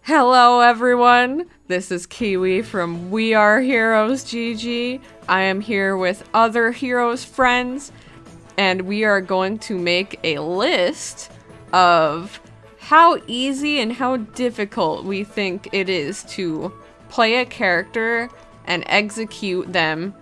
Hello everyone, this is Kiwi from We Are Heroes GG. I am here with other heroes friends, and we are going to make a list of how easy and how difficult we think it is to play a character and execute them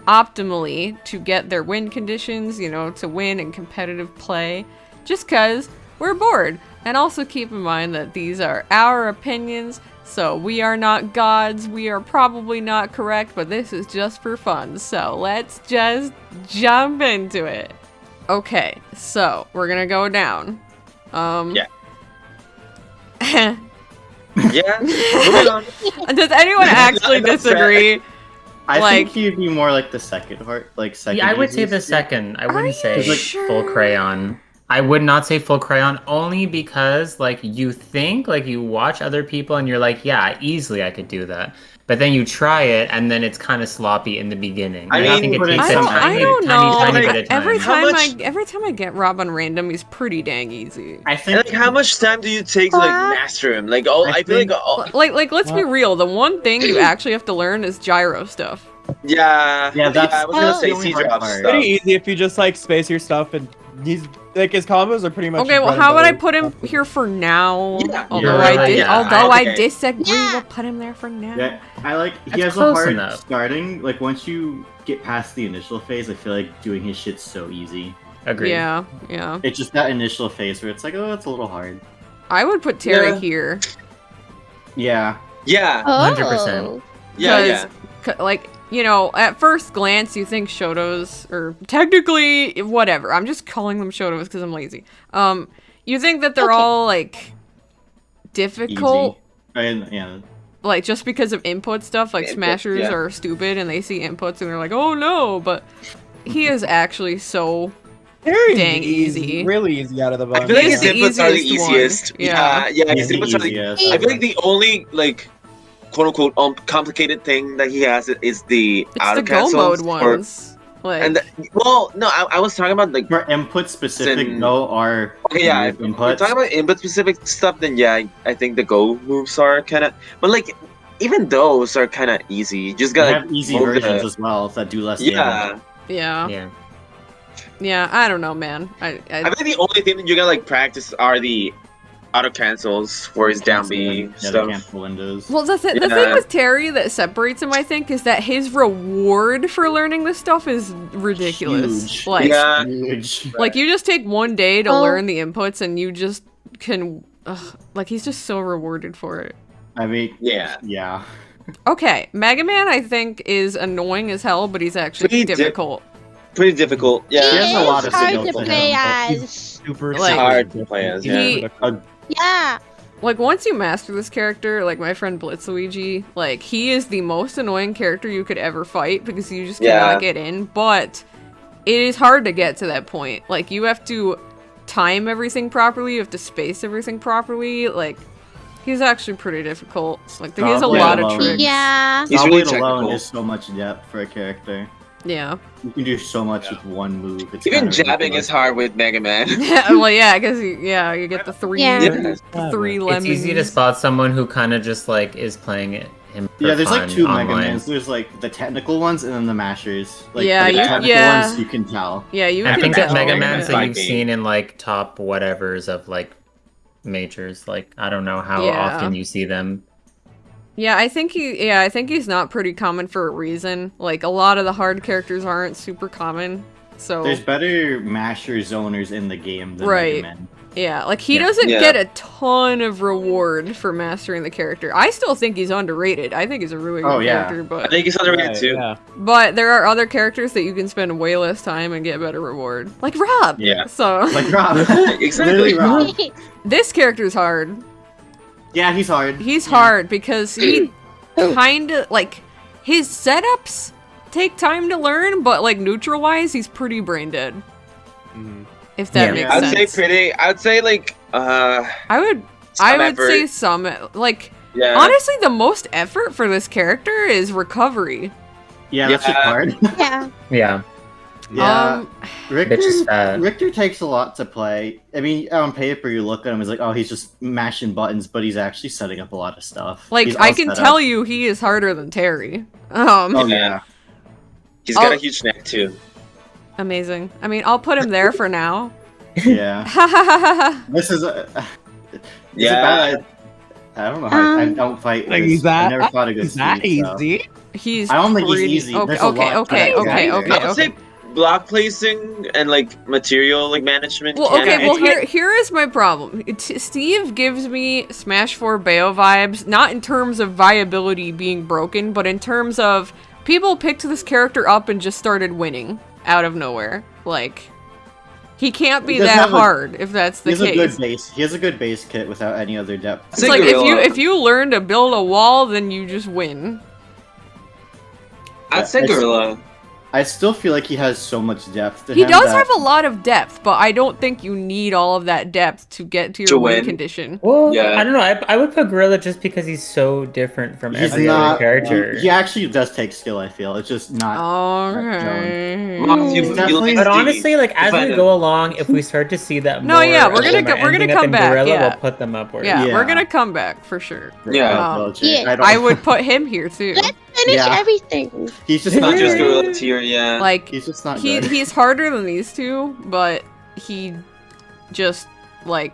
optimally to get their win conditions, you know, to win in competitive play, just cause we're bored. And also keep in mind that these are our opinions, so we are not gods, we are probably not correct, but this is just for fun, so let's just jump into it. Okay, so we're gonna go down. Yeah. Yeah. Does anyone actually disagree? I think he'd be more like the second part, like second. Yeah, I would say easiest. the second. I wouldn't say sure? full crayon. I would not say full crayon only because like you think, like you watch other people and you're like, yeah, easily I could do that. But then you try it and then it's kind of sloppy in the beginning. I think mean, it takes I don't know. tiny Like, bit of time. every time I get Rob on random, he's pretty dang easy. I And think. like, how much time do you take to like master him? Like, I feel like, Like, let's be real. The one thing you actually have to learn is gyro stuff. yeah, that's I was gonna say the only C hard drop part. stuff. Pretty easy if you just like space your stuff and he's like his combos are pretty much. Okay, well, how would I put him here for now? Yeah. Although Yeah, I disagree, we'll put him there for now. Yeah, I like. He That's has a close hard enough. starting. Like once you get past the initial phase, I feel like doing his shit's so easy. Agreed. Yeah. It's just that initial phase where it's like, oh, it's a little hard. I would put Terry Yeah. here. Yeah. Yeah, 100%. yeah. Like, you know, at first glance, you think Shotos, or technically, whatever. I'm just calling them Shotos because I'm lazy. You think that they're all, like, difficult. Easy. And yeah. Like, just because of input stuff, like Input, Smashers yeah. are stupid and they see inputs and they're like, oh no, but he is actually so Very dang easy, easy. really easy out of the I bunch. feel like He's his the inputs are the easiest one. easiest. Yeah. Yeah, He's his the inputs are the. easiest. I feel like the only like, quote unquote, complicated thing that he has is the It's auto the go mode cancels. ones. Like, And well, no, I was talking about like. For input specific, Then- though, are Okay, yeah, if inputs. you're talking about input specific stuff, then yeah, I think the go moves are kind of, but like even those are kind of easy. You just They gotta have easy move versions the- as well that do less damage. Yeah, yeah, I don't know, man. I think the only thing that you gotta like practice are the auto cancels for his down B Yeah, stuff. the cancel windows. Well, the thing Yeah. with Terry that separates him, I think, is that his reward for learning this stuff is ridiculous. Huge. Like, Yeah. Huge. like you just take one day to Oh. learn the inputs, and you just can. Like, he's just so rewarded for it. I mean, Yeah. yeah. Okay, Mega Man, I think, is annoying as hell, but he's actually Pretty difficult. Pretty difficult. He Yeah, He has a lot is of hard signals to to play him, but as. Super Like- hard to play as. Yeah. He- Yeah. Like, once you master this character, like my friend Blitzluigi, like, he is the most annoying character you could ever fight because you just Yeah. cannot get in, but it is hard to get to that point. Like, you have to time everything properly, you have to space everything properly, like, he's actually pretty difficult. Like, he has a Goblin lot of alone. tricks. Yeah. He's really Goblin alone technical. is so much depth for a character. Yeah. You can do so much with one move. It's Even kinda jabbing ridiculous. is hard with Mega Man. Well, yeah, because, yeah, you get the three, Yeah. Yeah. three It's lemons. easy to spot someone who kind of just like is playing it him for Yeah, there's like fun two online. Mega Mans. There's like the technical ones and then the mashers. Like Yeah, the you- technical yeah. ones you can tell. Yeah, you I can think tell. that Mega Mega Man's that Man you've fighting. seen in like top whatevers of like majors. Like I don't know how Yeah. often you see them. Yeah, I think he's not pretty common for a reason. Like, a lot of the hard characters aren't super common, so... There's better masher zoners in the game than Right. Mega Man. Yeah, like, he Yeah. doesn't Yeah. get a ton of reward for mastering the character. I still think he's underrated. I think he's a really good Oh, yeah. character, I but... think he's underrated too. Yeah. But there are other characters that you can spend way less time and get better reward. Like Rob! Yeah. So, Like Rob. Exactly. Literally Rob. this character's hard. Yeah, he's hard. He's hard because he kinda, like, his setups take time to learn, but, like, neutral-wise, he's pretty brain dead. Mhm. If that Yeah. makes I'd sense. say pretty. I'd say like I would some say effort. some, like, Yeah. honestly, the most effort for this character is recovery. Yeah, that's just Yeah. hard. Yeah. Yeah. yeah. Um, Bitch is fat. Richter takes a lot to play. I mean, on paper, you look at him, he's like, oh, he's just mashing buttons, but he's actually setting up a lot of stuff. Like, He's I all can set tell up. you he is harder than Terry. Oh, yeah. He's got a huge neck too. Amazing. I mean, I'll put him there for now. Yeah. This is a... Yeah. I don't know how I don't fight. Like, this. is that, I never fought a good is that Steve, so. easy? He's I don't think he's pretty- easy. Okay, There's a lot okay, to okay, it. okay, I would say block placing and like material like management. Well, can- okay, well it's here is my problem. Steve gives me Smash 4 Bayo vibes, not in terms of viability being broken, but in terms of people picked this character up and just started winning out of nowhere. Like, he can't be He does that have a- hard if that's the He has a case. good base. He has a good base kit without any other depth. It's like if you learn to build a wall, then you just win. I'd say gorilla. I still feel like he has so much depth to He him does that- have a lot of depth, but I don't think you need all of that depth to get to your To win win. condition. Well, Yeah. I don't know. I would put Gorilla just because he's so different from He's every not. other character. He actually does take skill. I feel it's just not. Okay. Moth, you- He's definitely- But honestly, like as Find we him. go along, if we start to see that No, more yeah, we're of gonna them are we're gonna ending up come in back, Gorilla, yeah. we'll put them upwards. Yeah, Yeah. we're gonna come back for sure. Yeah. Yeah. I would put him here too. Let's finish Yeah. everything. He's just Not not just good. gorilla tier, yeah. Like He's just not good. he's harder than these two, but he just like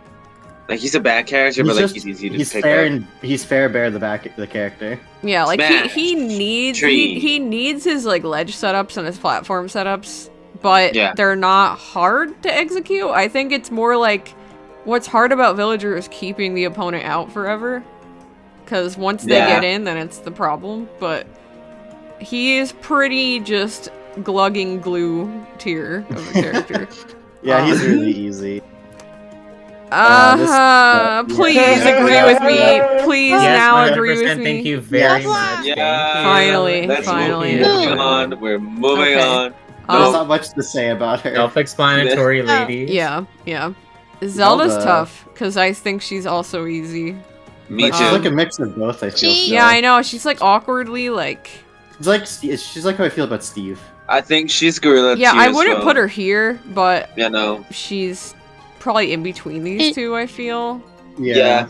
Like he's a bad character, but like he's easy to he's pick fair up. and he's fair bear the character. yeah, like Smash. he needs Tree. he needs his like ledge setups and his platform setups, but Yeah. they're not hard to execute. I think it's more like what's hard about Villager is keeping the opponent out forever. Cause once they Yeah. get in, then it's the problem. But he is pretty just glugging glue tier of a character. Yeah, he's really easy. Please Yeah. agree with me. Please Yes, now 100%, agree with me. Thank you very Yes. much. Yeah. Thank you. Finally, Let's finally. moving on. We're moving Okay. on. There's Um, not much to say about her. Self-explanatory, Yeah. ladies. yeah, yeah. Zelda's Zelda. tough because I think she's also easy. Me But too. she's like a mix of both. I feel. She- still. Yeah, I know. She's like awkwardly like. It's like she's like how I feel about Steve. I think she's gorilla Yeah, tier I as wouldn't well. put her here, but Yeah, no. she's probably in between these two. I feel. Yeah.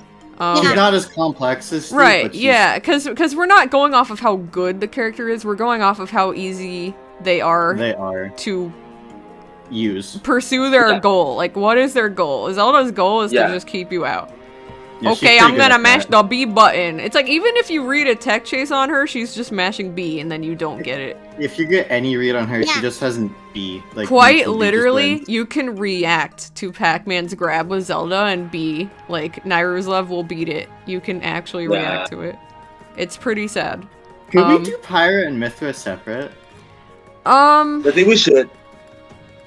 She's not as complex as Steve, Right, but she's- yeah, because we're not going off of how good the character is, we're going off of how easy they are They are to use. pursue their Yeah. goal. Like, what is their goal? Zelda's goal is Yeah. to just keep you out. Yeah, she's Okay, pretty I'm good gonna at mash that. the B button. It's like, even if you read a tech chase on her, she's just mashing B, and then you don't get it. If you get any read on her, she Yeah. just hasn't B. Like Quite neutral B just literally, wins. you can react to Pac-Man's grab with Zelda and B, like, Nairu's will beat it. You can actually Yeah. react to it. It's pretty sad. Could we um, do Pyra and Mithra separate? I think we should.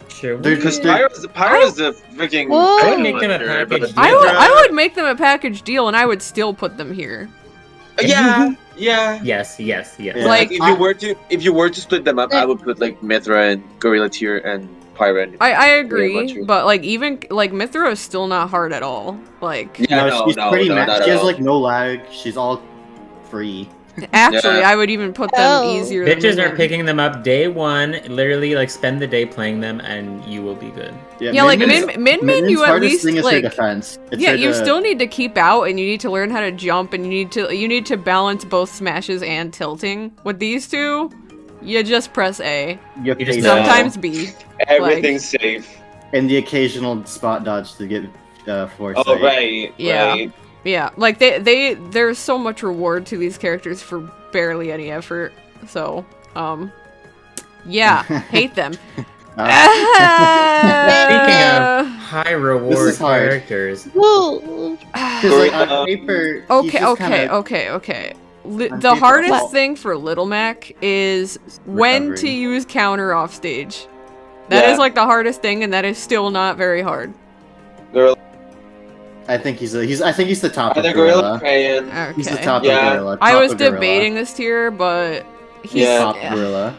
Sure. They're Because just- they're- Pyro's the freaking. Whoa. I would make them a wonder, but package the deal. I would make them a package deal, and I would still put them here. Yeah, yeah. Yes, yes, yes. Yeah. Like, if you were to split them up, I would put like Mithra and Gorilla Tier and Pyra. And, I Yeah, agree, what's your- but like even like Mithra is still not hard at all. Like yeah, no, she's no, pretty. no, ma- not she at has all. like no lag. She's all free. actually, Yeah. I would even put them Oh. easier. than Bitches are Min. picking them up day one. Literally, like spend the day playing them, and you will be good. Yeah, like Min-Min's- Min, Min-Min's you at hardest least thing is her like. defense. It's Yeah, her you to- still need to keep out, and you need to learn how to jump, and you need to balance both smashes and tilting. With these two, you just press A. you You just pay know. that. Sometimes B. Everything's safe. and the occasional spot dodge to get foresight. Oh right, Yeah. right. Yeah, like there's so much reward to these characters for barely any effort. So, yeah, hate them. Speaking of high reward is hard. characters, Whoa. 'Cause, like, on paper, he's Okay, just okay, kinda- okay. On The paper, hardest well- thing for Little Mac is when to Recovering. use counter off stage. That Yeah. is like the hardest thing, and that is still not very hard. Gorilla, I think he's the top of either Gorilla Gorilla. Crayon. He's the Okay. top Yeah. of Gorilla. I top was of Gorilla. debating this tier, but he's Yeah. Top Gorilla.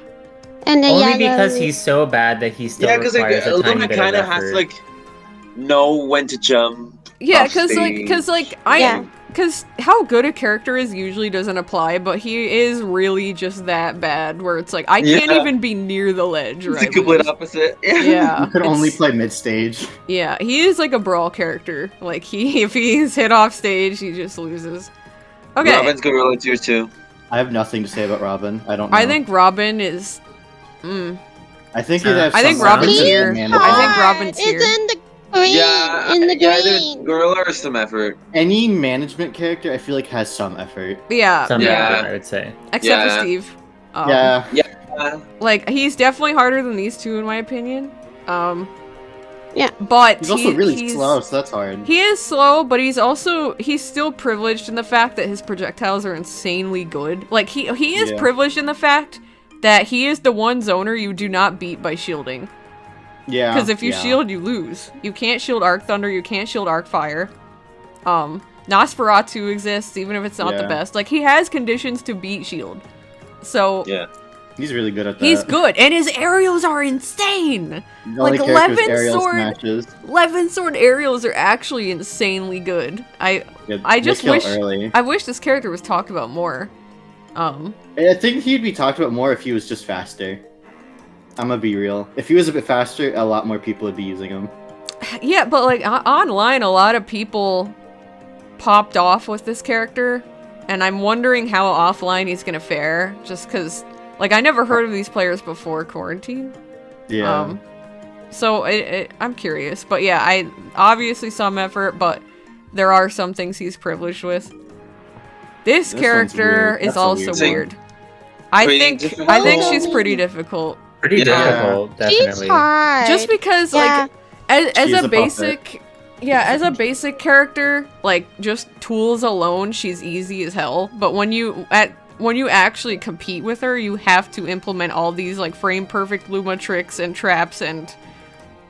And the only yellow. because he's so bad that he still Yeah, because like requires a tiny Luna bit kind of of has effort. to like know when to jump. yeah, off because stage. I Yeah. because how good a character is usually doesn't apply, but he is really just that bad where it's like, I can't even be near the ledge. It's the complete opposite. Yeah. You could only play mid-stage. Yeah, he is like a brawl character. Like, if he's hit off stage, he just loses. Okay. Robin's gorilla tier 2. I have nothing to say about Robin. I don't know. I think Robin is... I think he'd have I think some Robin's sense here. and I management. think Robin's here. It's in the green. Yeah, in the yeah, green. either gorilla or some effort. Any management character, I feel like, has some effort. Yeah, Some Yeah. effort, I would say. except for Steve. Yeah. Like, he's definitely harder than these two, in my opinion. Yeah. But He's also really slow, so that's hard. He is slow, but he's still privileged in the fact that his projectiles are insanely good. Like, he is privileged in the fact that he is the one zoner you do not beat by shielding. Yeah. Because if you shield, you lose. You can't shield Arc Thunder, you can't shield Arc Fire. Nosferatu exists, even if it's not the best. Like, he has conditions to beat shield. So... Yeah. He's really good at that. He's good, and his aerials are insane! The only Like, character with 11 aerial sword... smashes. 11 sword aerials are actually insanely good. I just they kill wish... early. I wish this character was talked about more. I think he'd be talked about more if he was just faster. I'm gonna be real. If he was a bit faster, a lot more people would be using him. Yeah, but like online, a lot of people popped off with this character, and I'm wondering how offline he's gonna fare. Just because, like, I never heard of these players before quarantine. Yeah. So I'm curious, but yeah, I obviously some effort, but there are some things he's privileged with. This character is also weird. I think she's pretty difficult. Pretty difficult, definitely. She's hard. Just because, like, as a basic, as a basic character, like, just tools alone, she's easy as hell. But when you actually compete with her, you have to implement all these, like, frame perfect Luma tricks and traps, and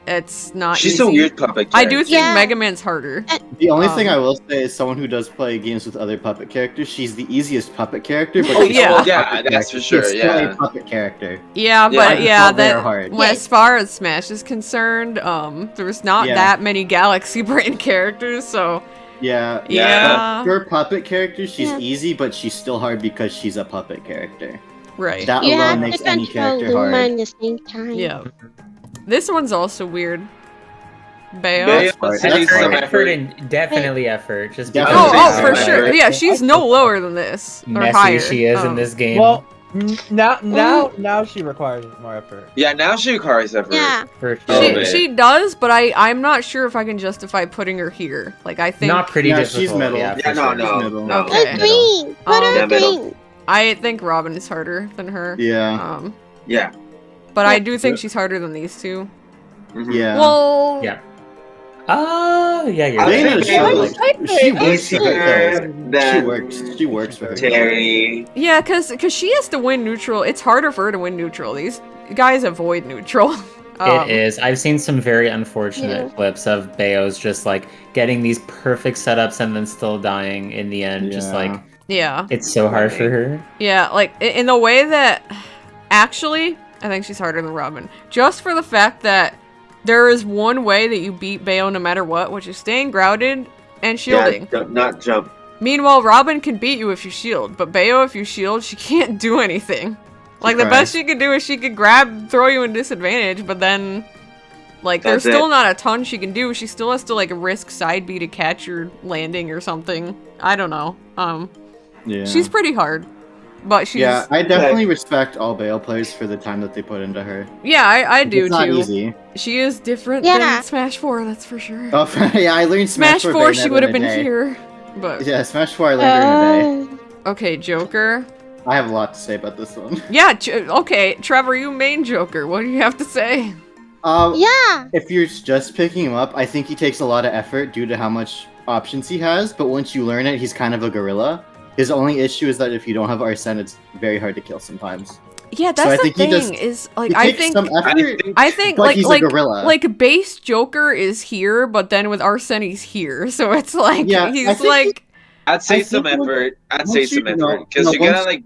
it's not She's easy. a weird puppet character. I do think Mega Man's harder. The only thing I will say is someone who does play games with other puppet characters, she's the easiest puppet character, but she's yeah. still a Yeah, puppet that's character. for sure, She's still yeah. a puppet character. Yeah, but they're hard. well, as far as Smash is concerned, there's not that many Galaxy Brain characters, so Yeah. Yeah. For puppet characters, she's easy, but she's still hard because she's a puppet character. right. That You alone have makes to any control character Luma hard. at the same time. Yeah. This one's also weird. Bayo. Bayo, That's she's hard. some Effort effort. and definitely effort. Just Definitely. Oh, for Yeah. sure. Yeah, she's no lower than this. Or messy higher. she is in this game. Well, now she requires more effort. Yeah, now she requires effort. Yeah. for Oh, sure. man. She does, but I'm not sure if I can justify putting her here. Like, I think Not pretty Yeah, difficult. she's middle. Yeah, Yeah, for no, sure. no, Middle. no. Okay. Put green. Put her Yeah, middle. green. I think Robin is harder than her. Yeah. Yeah. But I do think she's harder than these two. Mhm. Yeah. Well, Yeah. Oh, yeah, you're I right. think she works for her Easier kills. She than works. She works for her. Terry. yeah, cause she has to win neutral. It's harder for her to win neutral. These guys avoid neutral. It is. I've seen some very unfortunate clips of Bayo's just like getting these perfect setups and then still dying in the end. Just Yeah. like Yeah. it's so hard for her. Yeah, like, in the way that... Actually, I think she's harder than Robin. Just for the fact that there is one way that you beat Bayo no matter what, which is staying grounded and shielding. Yeah, not jump. Meanwhile, Robin can beat you if you shield, but Bayo, if you shield, she can't do anything. Like, the best she could do is she could throw you in disadvantage, but then... Like, there's That's still it. not a ton she can do. She still has to, like, risk side B to catch your landing or something. I don't know. Yeah. She's pretty hard. But she's... Yeah, I definitely respect all Bale players for the time that they put into her. Yeah, I do It's not too. easy. She is different Yeah. than Smash 4, that's for sure. Oh, yeah, I learned Smash 4, she would have been here. here. But Yeah, Smash 4 I learned her in a day. okay, Joker. I have a lot to say about this one. Yeah, okay, Trevor, you main Joker. What do you have to say? Yeah. If you're just picking him up, I think he takes a lot of effort due to how much options he has, but once you learn it, he's kind of a gorilla. His only issue is that if you don't have Arsene, it's very hard to kill sometimes. Yeah, So I that's the think he thing. does- Is like He I takes think some effort, I think but like he's like a gorilla. like base Joker is here, but then with Arsene he's here. So it's like Yeah, I he's think like I'd say I some think effort. I'd once say you some know- effort because no, you gotta once- like.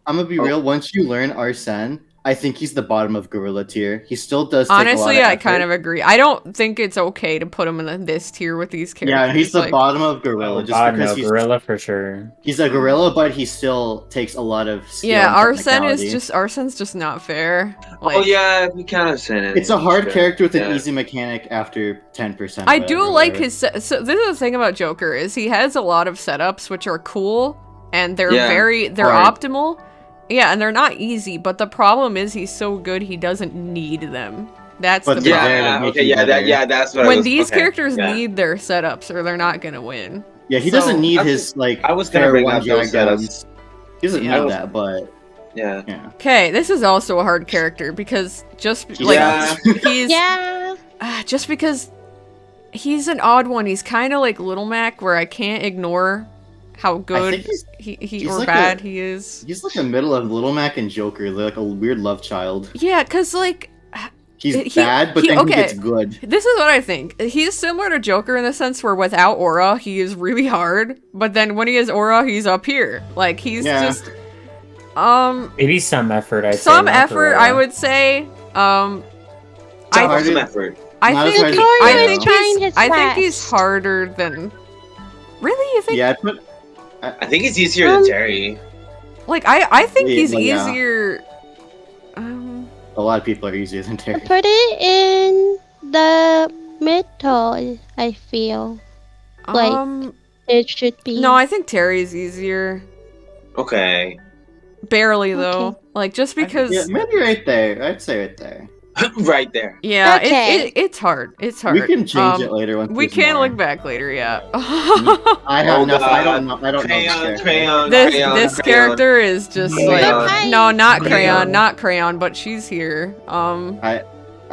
I'm gonna be real. Once you learn Arsene, I think he's the bottom of gorilla tier. He still does take a lot Honestly, of I effort. kind of agree. I don't think it's okay to put him in this tier with these characters. Yeah, he's the like, bottom of gorilla just God, because no, he's gorilla for sure. he's a gorilla, but he still takes a lot of skill. Yeah, and technicality. Arsen's just not fair. Like, Oh yeah, we kind of said it. It's a hard character with an Yeah. easy mechanic after 10%. I do whatever, like whatever. his. So this is the thing about Joker is he has a lot of setups which are cool and they're Yeah. they're Hard. optimal. Yeah, and they're not easy. But the problem is he's so good he doesn't need them. That's But the they're problem. there to Yeah, make okay, you yeah, better. that's what I When was, these okay, characters yeah. need their setups or they're not gonna win. Yeah, he So- doesn't need I his like. I was gonna fair bring one up those diagrams. He doesn't Yeah. need that, but Yeah. yeah. Okay, this is also a hard character because just He like Yeah. he's Yeah. just because he's an odd one. He's kind of like Little Mac, where I can't ignore how I good think he he's or like bad a- he is. he's like the middle of Little Mac and Joker. They're like a weird love child. Yeah, cause like He's He- bad, but he- then okay. he gets good. this is what I think. He's similar to Joker in the sense where without aura, he is really hard, but then when he has aura, he's up here. Like he's Yeah. just Maybe some effort, I some effort. I would say. It's I hard Some to- effort. I Not as think hard as- Victoria I is think trying his I think he's best. harder than. Really, you think? Yeah, but I think it's easier than Terry. Like I think Yeah, he's well, yeah. easier. a lot of people are easier than Terry. Put it in the middle, I feel. Like- It should be. No, I think Terry's easier. Okay. Barely though. Okay. Like just because. Yeah, maybe right there. I'd say right there. Right there. Yeah, Okay. it's hard. It's hard. We can change it later. Once We there's can more. look back later. Yeah. I have Oh, enough. I don't God. know. I don't know this Crayon, character. crayon, this crayon, this crayon. character is just Crayon. like no, not Crayon. crayon, not crayon, but she's here. I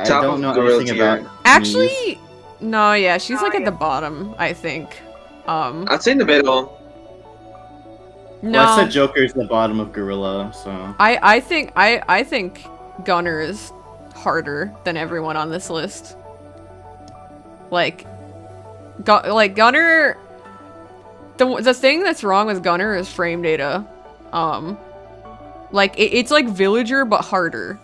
Top don't of know gorilla anything tier. about. Mies. Actually, no, yeah, she's like at the bottom. I think. I'd say in the middle. No, Well, I said Joker's the bottom of Gorilla, so I think Gunner is harder than everyone on this list. Like Gunner. The thing that's wrong with Gunner is frame data. Like it's like Villager but harder.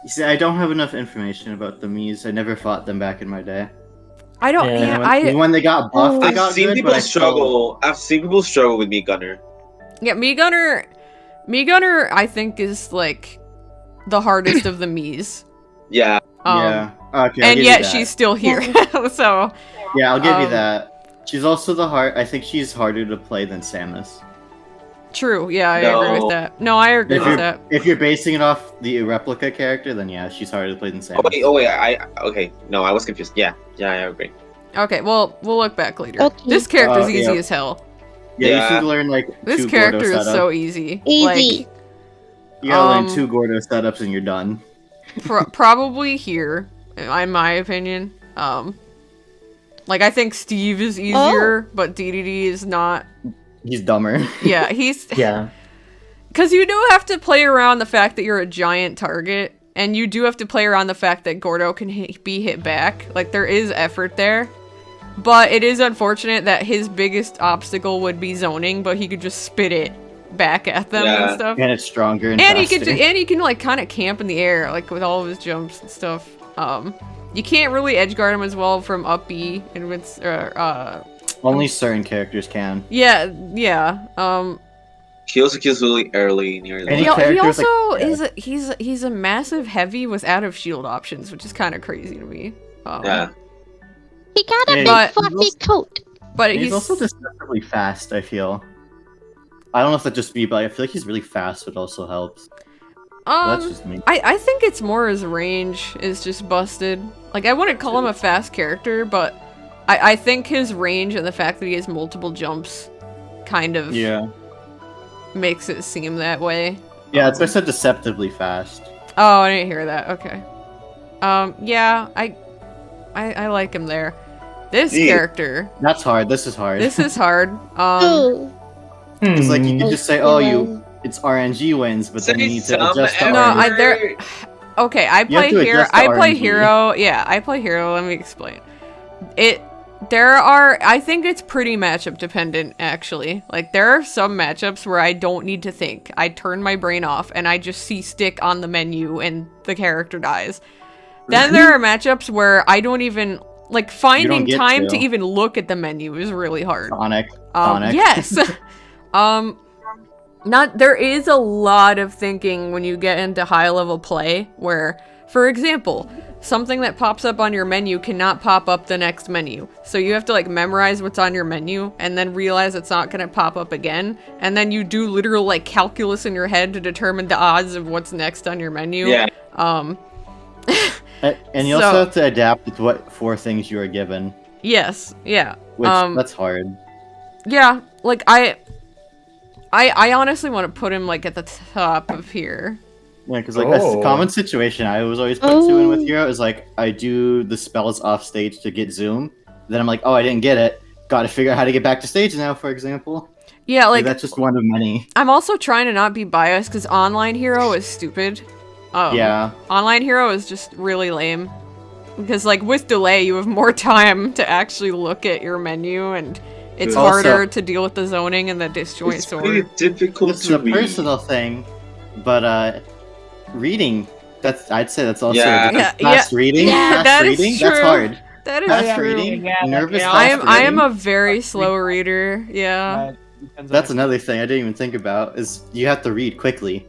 you see, I don't have enough information about the Mies. I never fought them back in my day. I don't. Yeah, Yeah, And when they got buffed, they I've got seen good, people but I still- struggle. I've seen people struggle with me Gunner. Yeah, Me Gunner, I think is like the hardest of the Mies. Yeah. Yeah. Okay. I'll And give you yet that. she's still here. So Yeah, I'll give you um, that. She's also the hard. I think she's harder to play than Samus. true. Yeah, I agree No. with that. No, I agree If with you're that. if you're basing it off the replica character, then yeah, she's harder to play than Samus. Oh wait. Okay. No, I was confused. Yeah. I agree. Okay, well, we'll look back later. Okay. This character's easy yeah. as hell. Yeah, you Yeah. should learn like This 2 character Gordo is setups. so easy. Easy. Like, You gotta um, learn 2 Gordo setups and you're done. probably here, in my opinion. Like I think Steve is easier, but DDD is not. He's dumber. Yeah, he's Yeah. because you do have to play around the fact that you're a giant target, and you do have to play around the fact that Gordo can be hit back. Like there is effort there, but it is unfortunate that his biggest obstacle would be zoning, but he could just spit it back at them Yeah. and stuff. And it's stronger and And he faster. can he can like kind of camp in the air, like with all of his jumps and stuff. You can't really edge guard him as well from up B and with Only certain characters can. yeah. He also kills really early near the Any He, end. he character with, also like- he's a massive heavy with out of shield options, which is kind of crazy to me. Yeah. He got a Yeah, big but- fluffy coat. But He's he's also deceptively fast, I feel. I don't know if that's just me, but I feel like he's really fast, which also helps. That's just me. I think it's more his range is just busted. Like I wouldn't call him a fast character, but I think his range and the fact that he has multiple jumps kind of makes it seem that way. Yeah, that's why I said deceptively fast. Oh, I didn't hear that. Okay. Yeah, I like him there. This Yeah. character, That's hard. This is hard. this is hard. Ooh. It's like you Hmm. can just say, "Oh, it's RNG wins," but then you need to Say adjust the some No, RNG. there. Okay, I You have play to hero. adjust the I play RNG. hero. Yeah, I play hero. Let me explain. I think it's pretty matchup dependent, actually. Like, there are some matchups where I don't need to think. I turn my brain off, and I just see stick on the menu, and the character dies. Then there are matchups where I don't even, like, finding time to even look at the menu is really hard. Sonic. Yes. There is a lot of thinking when you get into high-level play, where, for example, something that pops up on your menu cannot pop up the next menu. So you have to like memorize what's on your menu and then realize it's not going to pop up again. And then you do literal like calculus in your head to determine the odds of what's next on your menu. Yeah. And you also have to adapt with what 4 things you are given. Yes. Yeah. Which, that's hard. Yeah. Like I honestly want to put him like at the top of here. Yeah, because like a common situation I was always put to in with Hero is like I do the spells off stage to get zoom, then I'm like, oh, I didn't get it. Got to figure out how to get back to stage now, for example. Yeah, like that's just one of many. I'm also trying to not be biased because online Hero is stupid. Yeah. Online Hero is just really lame because like with delay you have more time to actually look at your menu and it's harder to deal with the zoning and the disjoint It's sword. pretty difficult It's to a read. personal thing, but reading, I'd say that's also Yeah. fast reading. Yeah, fast that is reading, true. that's hard. That is Fast true. reading, nervous I am reading. a very slow reader. Yeah. That's another thing I didn't even think about is you have to read quickly.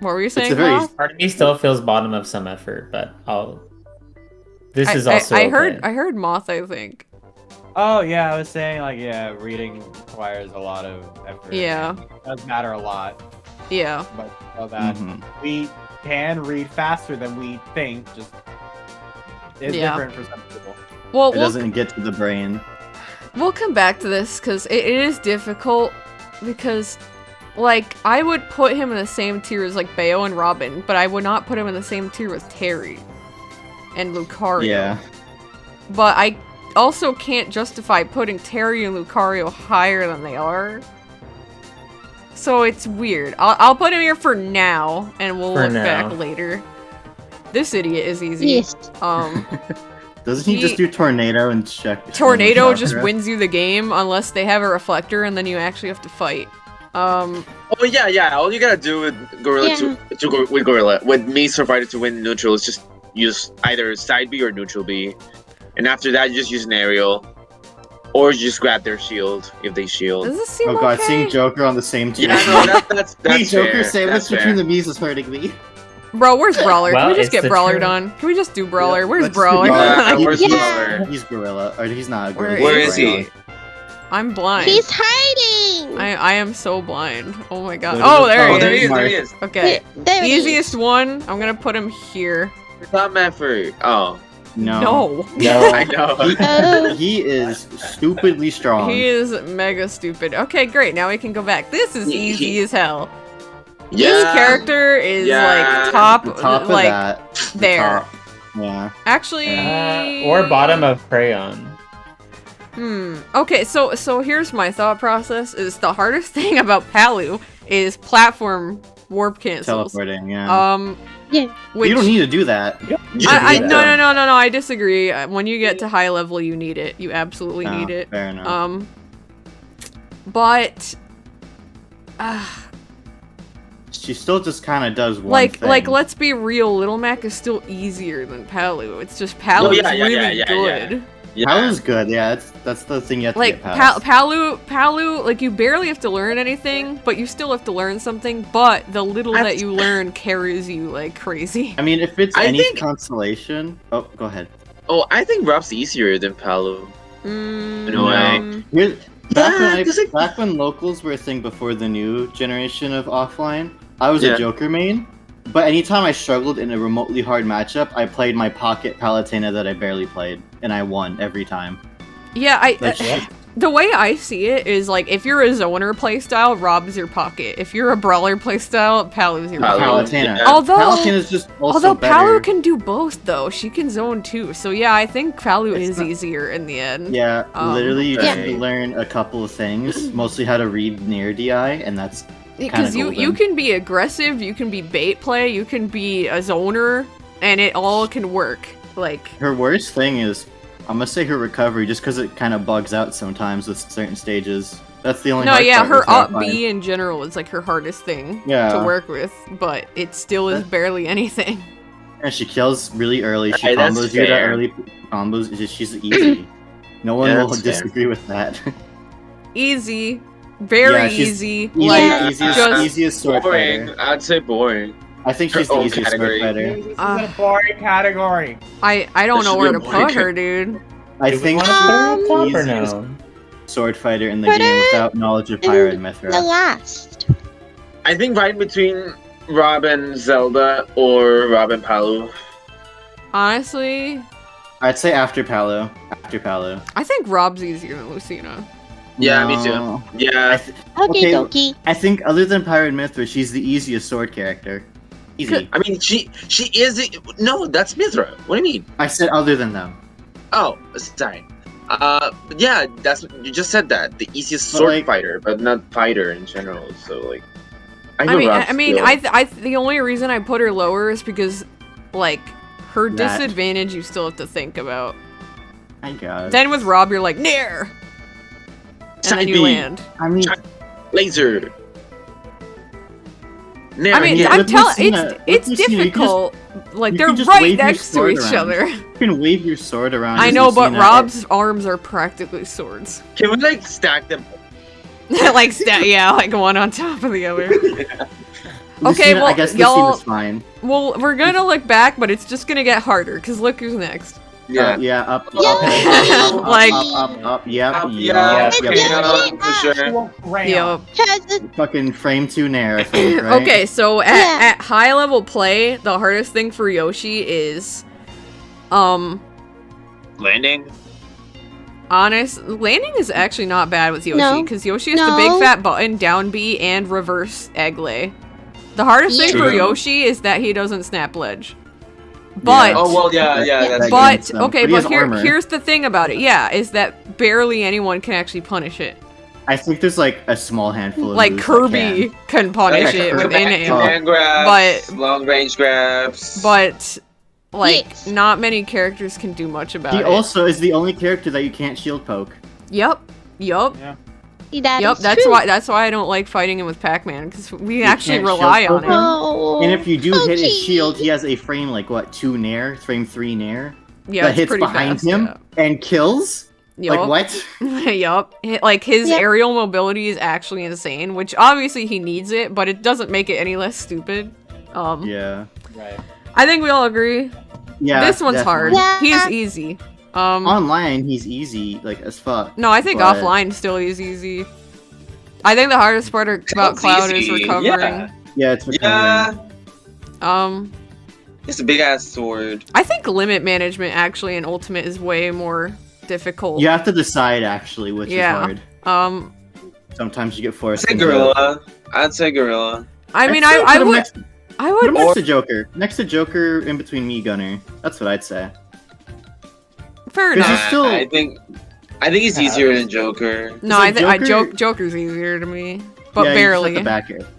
What were you saying? a very- Moth? Part of me still feels bottom of some effort, but this is also I okay. heard Moth, I think. Oh yeah, I was saying like reading requires a lot of effort. Yeah. It does matter a lot, Yeah. but so that we can read faster than we think. Just it's different for some people. Well, It doesn't get to the brain. we'll come back to this because it is difficult because like I would put him in the same tier as like Bayo and Robin, but I would not put him in the same tier with Terry and Lucario. Yeah. But I also can't justify putting Terry and Lucario higher than they are. So it's weird. I'll put him here for now, and we'll look back later. This idiot is easy. Yes. Doesn't he just do tornado and check? Tornado and just chakra? wins you the game unless they have a reflector, and then you actually have to fight. Oh yeah. All you gotta do with Gorilla with Gorilla, with me surviving to win neutral is just use either side B or neutral B, and after that you just use an aerial, or you just grab their shield if they shield. Does this seem Oh god, okay? seeing Joker on the same team. Yeah, no, that's Me, Joker fair. sandwich That's between fair. the Mii's is hurting me. Bro, where's Brawler? Well, Can we just it's get the Brawler truth. done? Can we just do Brawler? Yeah, Where's let's do Brawler? Where's Yeah. Brawler? He's Gorilla, or he's not. Where Gorilla. Where he's is he? Gorilla. I'm blind. He's hiding. I am so blind. Oh my god. Go to Oh, the there top. he There he is. is. There he is. Okay. There he is. Easiest one, I'm gonna put him here. Top man for oh No. I know. Oh. He is stupidly strong. He is mega stupid. Okay, great. Now we can go back. This is easy as hell. This Yeah. character is Yeah. like top, the top of like that. the there. top. Yeah. Actually, or bottom of crayon. Okay, so here's my thought process: is the hardest thing about Palu is platform warp cancels. Teleporting, yeah. Yeah. Which You don't need to do that. You no, should do that. no, I disagree. When you get to high level, you need it. You absolutely Oh, need it. Fair enough. But She still just kind of does one like thing. let's be real, Little Mac is still easier than Palu. It's just Palu is really good. Yeah. Palu's good, yeah. That's the thing you have to Like get past. Palu, like you barely have to learn anything, but you still have to learn something. But the little that you learn carries you like crazy. I mean, if it's I any think- consolation... Oh, go ahead. Oh, I think Rob's easier than Palu. In a way. Here- Back, Yeah, when 'cause back when locals were a thing before the new generation of offline, I was Yeah. a Joker main. But anytime I struggled in a remotely hard matchup, I played my pocket Palutena that I barely played, and I won every time. Yeah, Like, the way I see it is like if you're a zoner playstyle, Rob's your pocket. If you're a brawler playstyle, Palu's your Palu. pocket. Palutena. Yeah. Although Palutena's just also better. Palu can do both though, she can zone too. So yeah, I think Palu It's is not- easier in the end. Yeah, literally you just okay. need to learn a couple of things, mostly how to read near DI, and that's Because kinda you golden. can be aggressive, you can be bait play, you can be a zoner, and it all can work. Like her worst thing is I'm gonna say her recovery just because it kind of bugs out sometimes with certain stages. That's the only. No, hard yeah, part her with up Hard B in general is like her hardest thing Yeah. to work with, but it still is barely anything. And she kills really early. She Hey, that's combos you to fair. early combos. She's easy. No one Yeah, will that's fair. disagree with that. Easy, very Yeah, she's easy. Easy, Like easiest, easiest sword Boring. fighter. I'd say boring. I think Her she's the own easiest category. sword fighter. This is a boring category. I don't know should where be to a boring put her, dude. I Do we think want to put her she's on top the or easiest no? sword fighter in the Put game her without knowledge of Pyra and The Mithra. last. I think right between Rob and Zelda or Rob and Palu. Honestly, I'd say after Palo. After Palo. I think Rob's easier than Lucina. Yeah, me No. too. Yeah. Okay, Okay, dokie. I think other than Pyra and Mithra, she's the easiest sword character. Easy. I mean, she is. No, that's Mithra. What do you mean? I said other than them. Oh, sorry. Yeah, that's you just said that the easiest But, sword like- fighter, but not fighter in general. So like, I go mean, Rob's still. the only reason I put her lower is because, like, her That. disadvantage you still have to think about. My God. Then with Rob, you're like, nair! And Side then you B. land. I mean, laser. Never I mean, again. I'm with telling Lucina- it's with Lucina, you can difficult. Like, you they're can just right wave your next to sword each around. other. you can wave your sword around. I as know, but Lucina. Rob's arms are practically swords. Can we like stack them? Like, yeah, like one on top of the other. Lucina, Okay, well, I guess y'all- Lucina's fine. Well, we're gonna look back, but it's just gonna get harder, because look who's next. Yeah, up, Yeah. Like- up, yep, Yeah, yep, okay, yep. for sure. Yup. Has it Fucking frame 2 Nair, I think, right? Okay, so Yeah. at high level play, the hardest thing for Yoshi is, Landing. landing is actually not bad with Yoshi, No. because Yoshi has the big No. fat button, down B, and reverse egg lay. The hardest thing for True. Yoshi is that he doesn't snap ledge. But, Oh well, yeah, that's But- good. But okay, he has but armor. here's the thing about it, yeah, is that barely anyone can actually punish it. I think there's like a small handful of Like moves that Kirby can punish Yeah, it Kirby. with Command in-aim. grabs, But- long range grabs. But, like, Yes. not many characters can do much about He it. also is the only character that you can't shield poke. Yep. that Yep, is that's true. why I don't like fighting him with Pac-Man, because we You actually can't rely shield on poke him. Oh, And if you do hit his okay. shield, he has a frame like what, 2 Nair, frame 3 Nair Yeah, that it's hits pretty behind fast, him and kills. Yeah. Like Yup. what? Yup. Like, his Yep. aerial mobility is actually insane, which obviously he needs it, but it doesn't make it any less stupid. Yeah. Right. I think we all agree. Yeah. This one's hard. definitely. Yeah. He's easy. Online, he's easy, like as fuck. No, I think but- offline still is easy. I think the hardest part about It's Cloud is easy, recovering. Yeah, it's recovering. Yeah, it's a big ass sword. I think limit management actually in Ultimate is way more difficult. You have to decide actually which Yeah. is hard. Sometimes you get I'd forced. say into- gorilla. I'd say gorilla. I mean, I'd say I put him would, next- I Put him would, next to Joker. Next to Joker, in between me, Gunner. That's what I'd say. fair 'Cause enough. he's still- I think he's easier than Joker. No, Is it I Joker- Joker's easier to me, but Yeah, barely.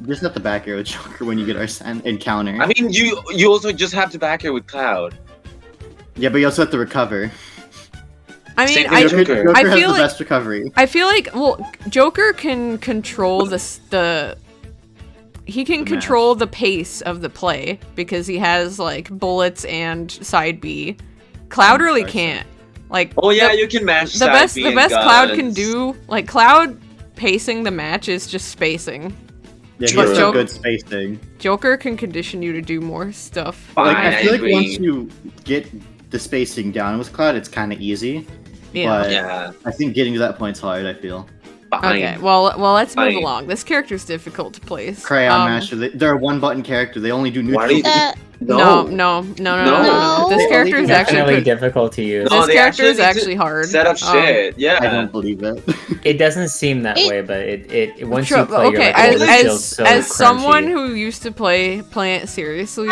Just at the back air with Joker when you get our encounter. I mean, you also just have to back her with Cloud. Yeah, but you also have to recover. I mean, Same I, thing with Joker. I has feel the like- best recovery. I feel like, well, Joker can control he can The control the pace of the play because he has like bullets and side B. Cloud really Sorry, can't. Like, Oh yeah, you can match the side best B the and best Cloud can guns. do, like, Cloud pacing the match is just spacing. Yeah, he But has some Joker- good spacing. Joker can condition you to do more stuff. Fine, Like, I feel like agree. once you get the spacing down with Cloud, it's kind of easy. Yeah. But Yeah, I think getting to that point's hard, I feel. fine. Okay, well, let's move Fine. along. This character's difficult to place. Crayon Master, they're a one-button character. They only do Why do neutral. you- No. No. This They character only is do actually Definitely pretty, difficult to use. No, this they character is actually need to actually hard. Set up shit. Yeah. I don't believe it. It doesn't seem that It- way, but it once True, you play, you're okay, like, oh, this feels as so as crunchy. someone who used to play it seriously,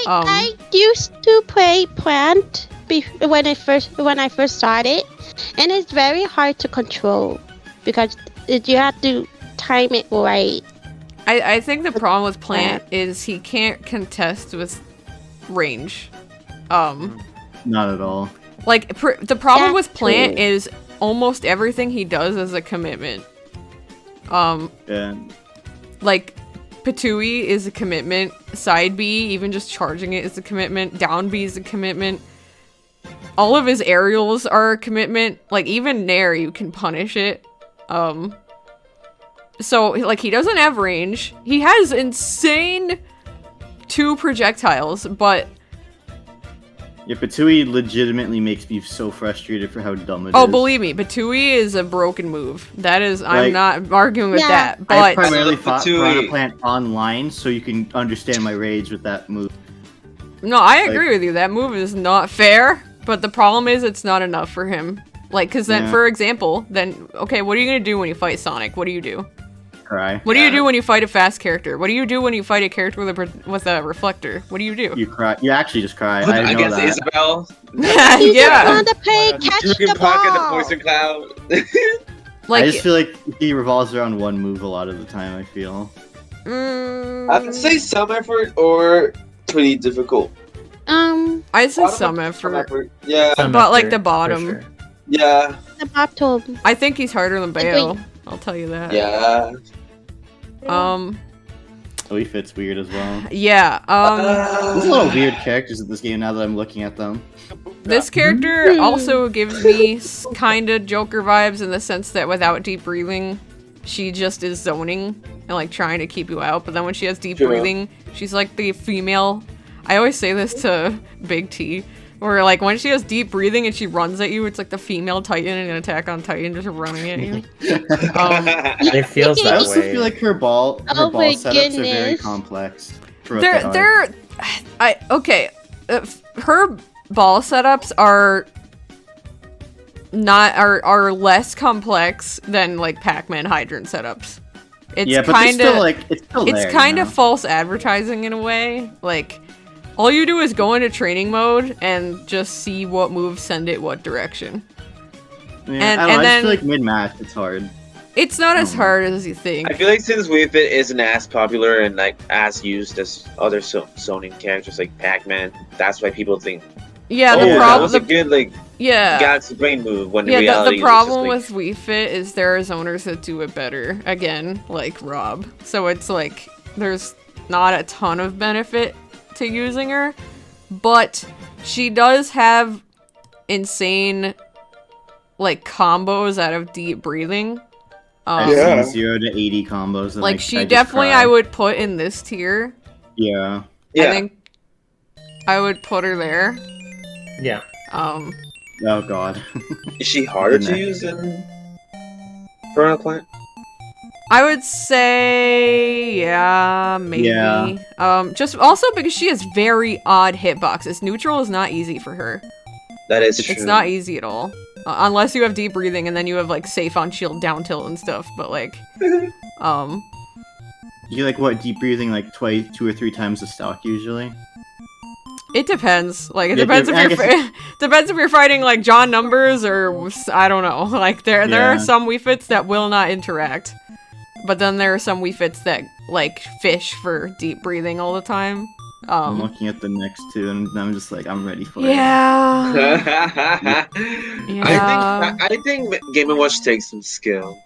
I used to play Plant when I first started, and it's very hard to control because you have to time it right. I think the problem with Plant is he can't contest with range. Not at all. Like, the problem That's with Plant true. is almost everything he does is a commitment. Yeah. Like, Patui is a commitment. Side B, even just charging it is a commitment. Down B is a commitment. All of his aerials are a commitment. Like, even Nair, you can punish it. So, like, he doesn't have range. He has insane 2 projectiles, but... Yeah, Patui legitimately makes me so frustrated for how dumb it is. Oh, believe me, Patui is a broken move. That is, I'm Like- not arguing with Yeah. that, I but... primarily fought Patui. Piranha Plant online, so you can understand my rage with that move. No, I agree with you. That move is not fair, but the problem is it's not enough for him. Like, because then, Yeah. for example, then, okay, what are you going to do when you fight Sonic? What do you do? Cry. What do you do when you fight a fast character? What do you do when you fight a character with a reflector? What do you do? You cry. You actually just cry. I know Against that. Isabel. You just Yeah. want to play catch Chicken the pocket, the ball. poison cloud. Like, I just feel like he revolves around one move a lot of the time, I feel. I'd say some effort or pretty difficult. I'd say Bottom some of- effort. Yeah, Some But, like, effort, the for bottom. sure. yeah, The bottom. I think he's harder than Agree. Bayo. I'll tell you that. yeah. So he fits weird as well. Yeah, There's a lot of weird characters in this game now that I'm looking at them. this character also gives me kind of Joker vibes in the sense that without deep breathing, she just is zoning and like trying to keep you out. But then when she has deep True. breathing, she's like the female. I always say this to Big T, where like when she has deep breathing and she runs at you, it's like the female Titan in an Attack on Titan just running at you. It feels I that also way. feel like her ball Oh my setups are very goodness. complex. for what they are. They're okay. Her ball setups are less complex than like Pac-Man hydrant setups. It's yeah, but kind they're still of like it's still it's there, kind you of know? false advertising in a way. Like all you do is go into training mode and just see what moves send it what direction. Yeah, and- I don't know, and I just feel then- like mid-match it's hard. It's not as Oh. hard as you think. I feel like since Wii Fit isn't as popular and like as used as other zoning characters like Pac-Man, that's why people think, Yeah, oh, the that problem. was a good like Yeah. Galaxy Brain move. When in Yeah, reality, the it's problem just, like, with Wii Fit is there are zoners that do it better. Again, like Rob. So it's like there's not a ton of benefit to using her, but she does have insane like combos out of deep breathing. I've Yeah. seen 0 to 80 combos. And Like I she just definitely cry. I would put in this tier. Yeah. yeah. I think I would put her there. Yeah. Um Oh god. Is she harder to Goodness. use than Piranha Plant? I would say, yeah, maybe. Yeah. Just also because she has very odd hitboxes. Neutral is not easy for her. That is true. It's not easy at all. Unless you have deep breathing and then you have like safe on shield down tilt and stuff. But like, You like what deep breathing like 2 or 3 times the stock usually? it depends. Like it Yeah, depends if I you're guess- depends if you're fighting like John Numbers or I don't know. Like there are Yeah. some Wii Fits that will not interact. But then there are some Wii Fits that like fish for deep breathing all the time. I'm looking at the next 2 and I'm just like I'm ready for it. Yeah. Yeah. I think Game & Watch takes some skill.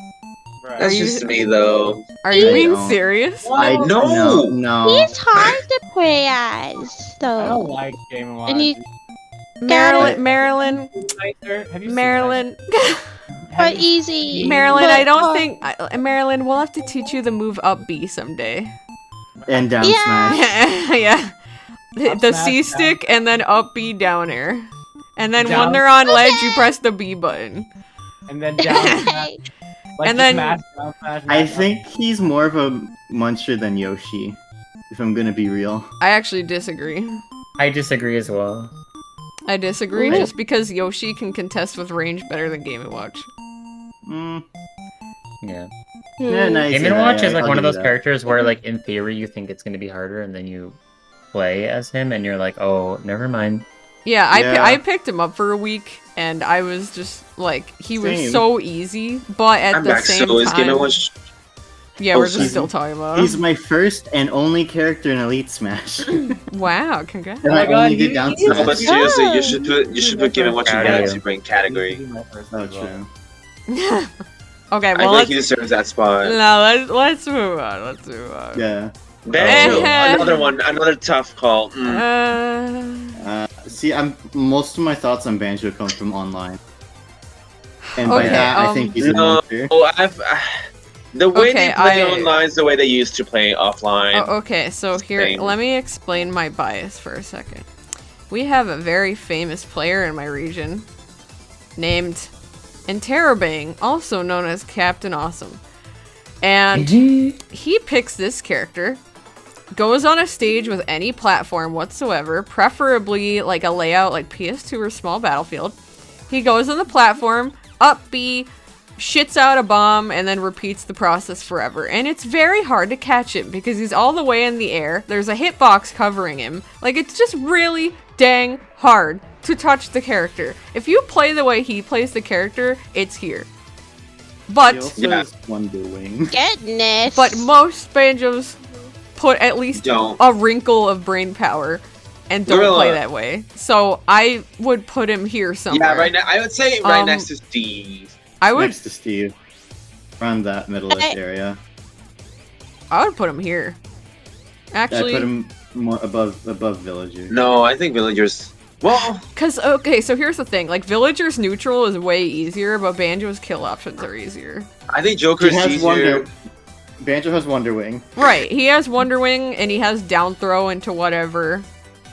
Right. That's Are you- just me though. Are you I being don't. serious? I No. no. He's hard to play as, I don't though. like Game & Watch. And you- Marilyn, Have you Marilyn, But easy. Marilyn. But, I don't think Marilyn. We'll have to teach you the move up B someday. And down Yeah. smash. Yeah, Up the smash, C down. stick and then up B down air, and then when Down- they're on ledge, you Okay. press the B button. And then down smash, like And just then- smash, down smash, I smash, think he's more of a muncher than Yoshi, if I'm gonna be real. I actually disagree. I disagree as well. I disagree Really? just because Yoshi can contest with range better than Game & Watch. Mm, Yeah. yeah, nice. Game & yeah, Watch is I'll like one of give you those that. characters where, like, in theory, you think it's going to be harder, and then you play as him, and you're like, oh, never mind. Yeah, Yeah. I picked him up for a week, and I was just like, he was Same. so easy, but at I'm the back. same So is time, Game & Watch. Yeah, we're just still talking about him. He's my first and only character in Elite Smash. Wow, congrats. And I only did down No, smash. but seriously, you should put given what you Yeah. get to bring category. Oh, true. Okay, I well, feel like let's, he deserves that spot. no, let's move on. Let's move on. Yeah. Banjo, Oh. another one, another tough call. See, most of my thoughts on Banjo come from online. And by Okay, that, I think he's a No, monster. the way Okay, they play I- online is the way they used to play offline. Oh, okay, so here, Same. let me explain my bias for a second. We have a very famous player in my region named Interrobang, also known as Captain Awesome. And he picks this character, goes on a stage with any platform whatsoever, preferably like a layout like PS2 or Small Battlefield. He goes on the platform, up B, shits out a bomb, and then repeats the process forever. And it's very hard to catch him because he's all the way in the air. There's a hitbox covering him. Like, it's just really dang hard to touch the character. If you play the way he plays the character, it's here. But He also has Wonder Wing. Goodness. But most banjos put at least Don't. a wrinkle of brain power and don't Gorilla. play that way. So I would put him here somewhere. Yeah, right now I would say right Um, next to Steve. I would Next to Steve. Around that middle-ish area. I would put him here. Actually, I put him more above Villager. No, I think Villagers. Well, cause okay, so here's the thing: like Villager's neutral is way easier, but Banjo's kill options are easier. I think He Joker's has easier. Banjo has Wonder Wing. Right? He has Wonder Wing and he has down throw into whatever.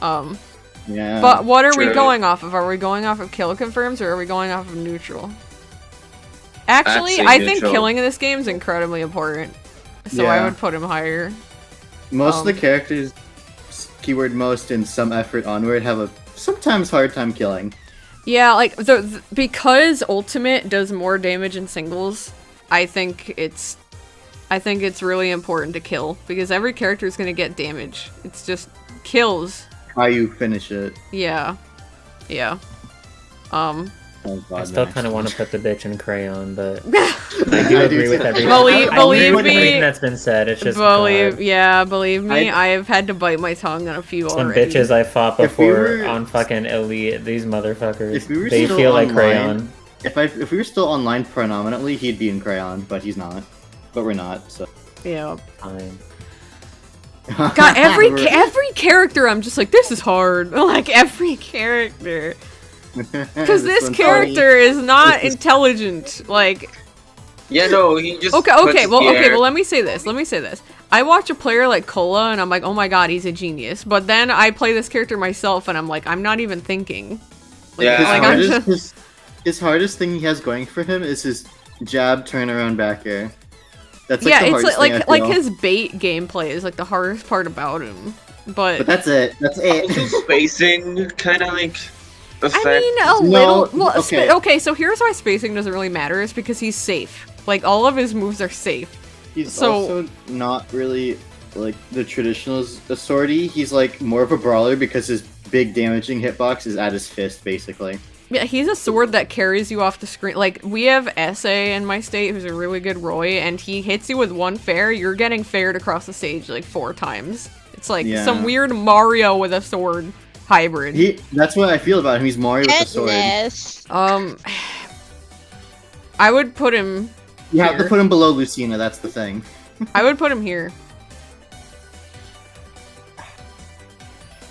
Yeah. But what are we True. going off of? Are we going off of kill confirms or are we going off of neutral? Actually, I'd say I think neutral. killing in this game is incredibly important. So I Yeah. would put him higher. Most of the um, characters, keyword most and some effort onward, have a sometimes hard time killing. Yeah, like because ultimate does more damage in singles, I think it's really important to kill because every character is going to get damage. It's just kills. How you finish it. Yeah. Yeah. Oh, God, I still Max. kind of want to put the bitch in crayon, but I I do do agree too. with everything. Believe- I believe agree with me- everything that's been said. It's just believe God. me, I have had to bite my tongue on a few Some already. bitches I fought If we before were- on fucking Elite. These motherfuckers. If we were They still feel like online- crayon. If we were still online predominantly, he'd be in crayon, but he's not. But we're not, so. Yeah. Fine. God, every character, I'm just like, this is hard. Like every character. Because this one's character is not This is- intelligent. Like, Yeah, no, he just. okay, puts well, the air. let me say this. I watch a player like Kola and I'm like, oh my god, he's a genius. But then I play this character myself and I'm like, I'm not even thinking. Like, Yeah. His, like, I'm hardest, just, his hardest thing he has going for him is his jab turnaround back air. That's like yeah, the it's hardest like thing I like feel. his bait gameplay is like the hardest part about him. But that's it. That's it. Spacing kind of like effect. I mean, a No, little. Well, okay. okay, so here's why spacing doesn't really matter is because he's safe. Like all of his moves are safe. He's So- also not really like the traditional swordy. He's like more of a brawler because his big damaging hitbox is at his fist, basically. Yeah, he's a sword that carries you off the screen. Like, we have Essay in my state who's a really good Roy, and he hits you with one fair, you're getting faired across the stage like 4 times. It's like Yeah. some weird Mario with a sword hybrid. That's what I feel about him. He's Mario with a sword. Goodness. I would put him You have to here. put him below Lucina, that's the thing. I would put him here.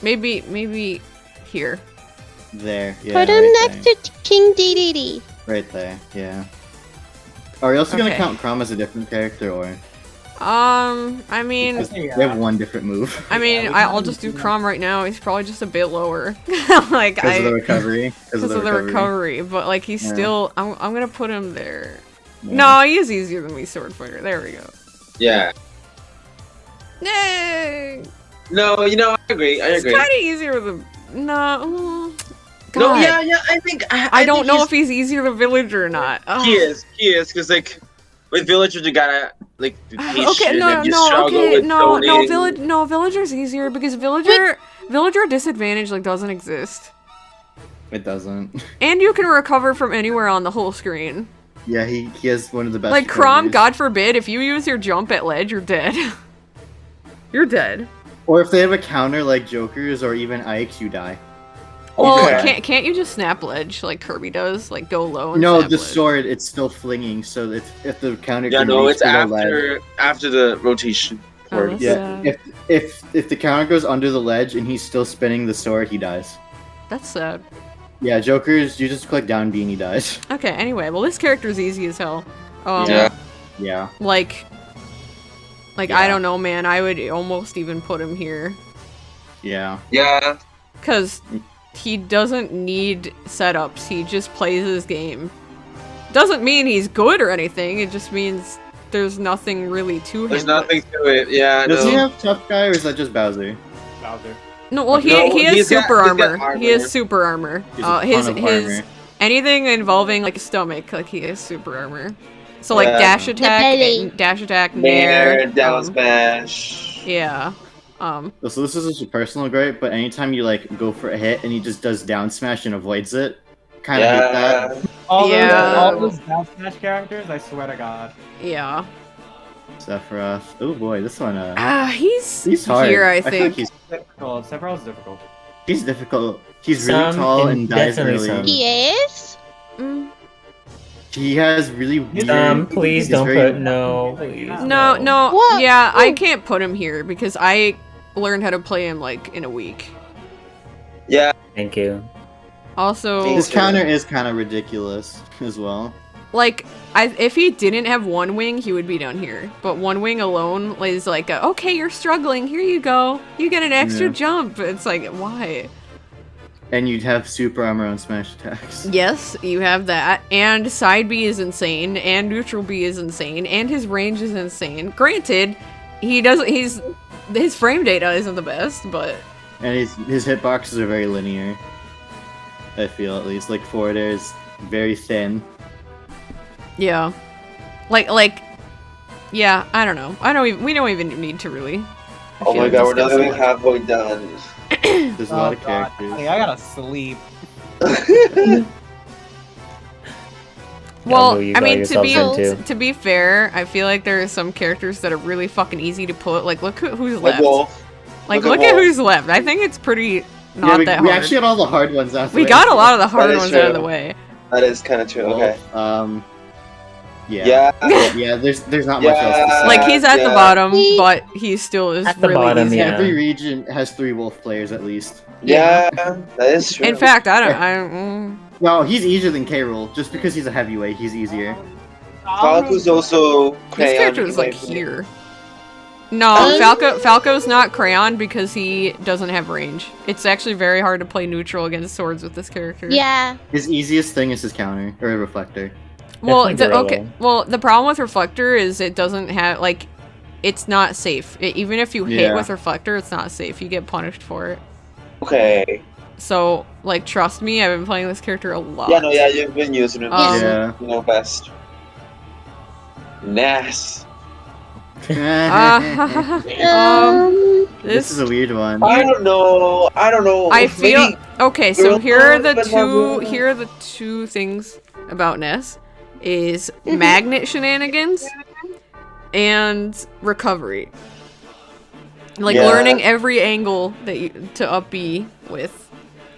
Maybe here. There, yeah. Put him right next there. to King Dedede. Right there, yeah. Are we also Okay. gonna count Chrom as a different character, or I mean, because they have one different move I'll just do Chrom right now. He's probably just a bit lower. Like, because of the recovery? because of the recovery, but like he's Yeah. still. I'm gonna put him there. Yeah. No, he is easier than me, Sword Fighter. There we go. Yeah. Yay! No, I agree. I It's agree. kind of easier than no. God. No, yeah. I think I don't think know he's- if he's easier than Villager or not. Ugh. He is, because like with Villagers you gotta like be patient Okay, and you struggle with zoning. Villager's easier because Villager disadvantage like doesn't exist, It doesn't. and you can recover from anywhere on the whole screen. Yeah, he has one of the best. Like Chrom, recoveries. God forbid, if you use your jump at ledge, you're dead. You're dead. Or if they have a counter like Jokers or even Ike's, you die. Well, Okay. can't you just snap ledge like Kirby does? Like go low and No, snap the ledge? sword, it's still flinging, so if the counter Yeah, can no, reach it's to the ledge. after the rotation. Oh, Or- that's Yeah, sad. if the counter goes under the ledge and he's still spinning the sword, he dies. That's sad. Yeah, Jokers, you just click down B and he dies. Okay, anyway, well this character's easy as hell. Yeah. Yeah. Like Yeah. I don't know, man. I would almost even put him here. Yeah. Yeah. Because he doesn't need setups. He just plays his game. Doesn't mean he's good or anything. It just means there's nothing really to There's him. nothing to it. Yeah. Does no. he have tough guy or is that just Bowser? Bowser. No, well, he No, has he's got- super he's got armor. He has armor. super armor. He's a ton His of his armor. anything involving like a stomach, like he has super armor. So like Yeah. dash attack, belly. Nair, down um, smash. yeah. So this is just a personal gripe, but anytime you like go for a hit and he just does down smash and avoids it, kind of hate that. All Yeah. those down smash characters, I swear to God. Yeah. Sephiroth. Oh boy, this one. He's Hard. here, I feel think. like Difficult. Sephiroth's difficult. he's difficult. He's really Some, tall and and dies definitely early. some. He is? Mm. He has really weird. Please he's don't very- put no. Please. No, What? yeah, I Ooh. can't put him here because I learned how to play him like in a week. Yeah. Thank you. Also, His counter is kind of ridiculous as well. like, if he didn't have one wing, he would be down here. But one wing alone is like, okay, you're struggling. Here you go. You get an extra Yeah. jump. It's like, why? And you'd have super armor on smash attacks. Yes, you have that. And side B is insane. And neutral B is insane. And his range is insane. Granted, his frame data isn't the best, but And his hitboxes are very linear. I feel at least like forward air is very thin. yeah. Yeah, I don't know. We don't even need to really. I Oh feel my god, we're not discuss even it. halfway done. There's a lot of God. characters. Honey, I gotta sleep. Well, you I got mean, yourselves into. to be fair, I feel like there are some characters that are really fucking easy to put. Like, look who's Like left. Wolf. Like, look look at at Wolf. who's left. I think it's pretty not Yeah, we that we hard. actually had all the hard ones out. the We way. got a lot of the hard is ones out of the true. way. That is kind of true. Okay. Yeah. Yeah. Yeah, there's not much else to say. Like, he's at the Yeah. bottom, but he still is At the really bottom, easy. yeah. Every region has 3 wolf players at least. Yeah. That is true. In fact, I No, he's easier than K-Rool. Just because he's a heavyweight, he's easier. Falco's also this crayon. character is like here. No, Falco's not crayon because he doesn't have range. It's actually very hard to play neutral against swords with this character. Yeah. His easiest thing is his counter or reflector. Well, Definitely okay. Gorilla. Well, the problem with reflector is it doesn't have like, it's not safe. Even if you hit Yeah. with reflector, it's not safe. You get punished for it. Okay. So, like, trust me, I've been playing this character a lot. Yeah, no, yeah, you've been using him. Um, Yeah. You know best. Ness. This is a weird one. I don't know. I feel Maybe- okay. So Girl here are the but not two. girl. Here are the two things about Ness: is magnet shenanigans and recovery. Like Yeah. learning every angle that you to up B with.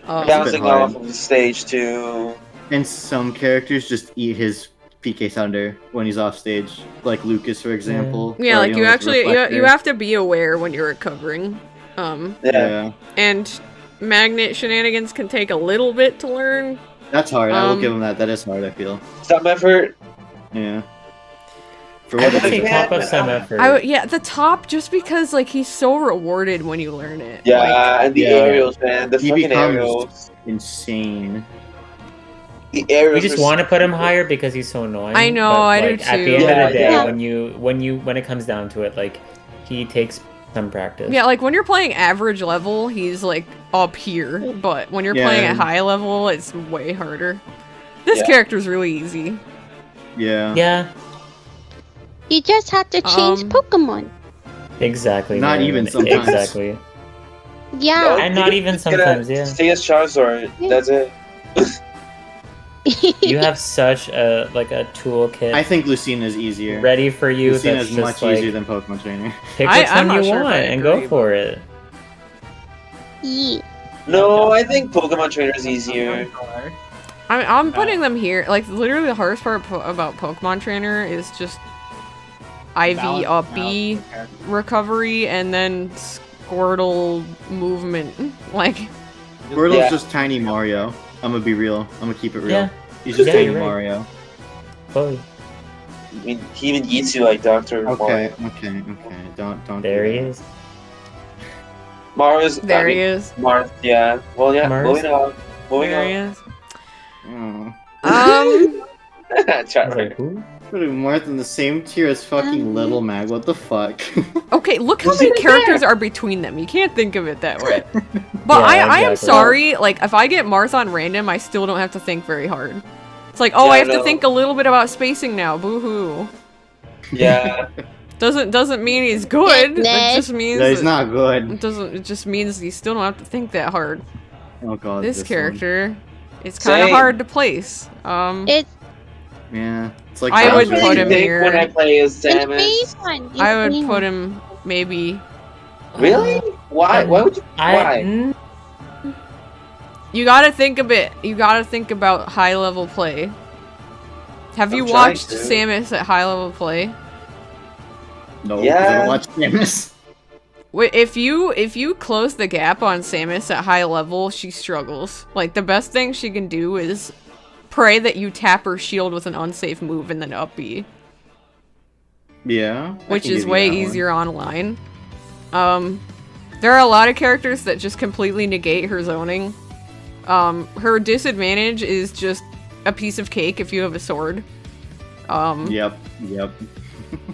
bouncing hard. off of the stage too. And some characters just eat his PK Thunder when he's off stage, like Lucas, for example. Yeah, or, like you with actually you Reflector. have to be aware when you're recovering. Yeah. Yeah, And magnet shenanigans can take a little bit to learn. that's hard. I will Um, give him that. That is hard. I feel. Some effort. Yeah. For I what would it's say worth. top of some effort. Yeah, the top just because like he's so rewarded when you learn it. Yeah, Like, and the Yeah. aerials, man. The He fucking becomes- aerials. Insane. The aerials. We just are want to put him higher because he's so annoying. I know, but, I do like, At the too. end of the day, Yeah. when it comes down to it, like he takes some practice. yeah, like when you're playing average level, he's like up here, but when you're Yeah. playing at high level, it's way harder. This Yeah. character's really easy. Yeah. Yeah, You just have to change Pokemon. exactly. Not Marilyn, even sometimes. Exactly. Yeah. And not even sometimes, yeah. Stay as Charizard. Yeah. That's it. You have such a toolkit I think Lucina is easier. ready for you. Lucina That's is just much easier than Pokemon Trainer. pick which I'm one not you sure if want I and agree, go for it. Yeah. No, I think Pokemon Trainer is easier. I'm putting them here. Like, literally the hardest part about Pokemon Trainer is just IV up B recovery and then Squirtle movement. Like, Squirtle's just tiny Mario. I'm gonna be real. I'm gonna keep it real. Yeah. He's just Yeah, tiny you're right. Mario. Fully. I mean, he even eats you like Dr. Okay, Mario. okay. Don't. There do he that. is. Mario's. there he is. Marth, yeah. Well, yeah. Mars. Moving on. Moving There he on. is. Oh. Try I was like, who? Putting Marth in the same tier as fucking Little Mag. What the fuck? Okay, look how many characters are between them. You can't think of it that way. But Yeah, I am exactly. sorry, like, if I get Marth on random, I still don't have to think very hard. It's like, oh, Yeah, I have no. to think a little bit about spacing now. Boo-hoo. Yeah. Doesn't mean he's good. It Ness. just means No, he's that- not good. It just means you still don't have to think that hard. Oh god. This one. character, it's kind of Same. hard to place. It's Yeah. It's like I would Bowser. put him think here. when I play as it's Samus. me one. It's I would me put one. him maybe. Really? Why? Why would you? Why? You gotta think a bit. You gotta think about high level play. Have you I'm trying watched to. Samus at high level play? No, Yeah. I don't watch Samus. If you close the gap on Samus at high level, she struggles. Like, the best thing she can do is pray that you tap her shield with an unsafe move and then up B, Yeah. I which can is give you way that one. easier online. There are a lot of characters that just completely negate her zoning. Her disadvantage is just a piece of cake if you have a sword. Yep.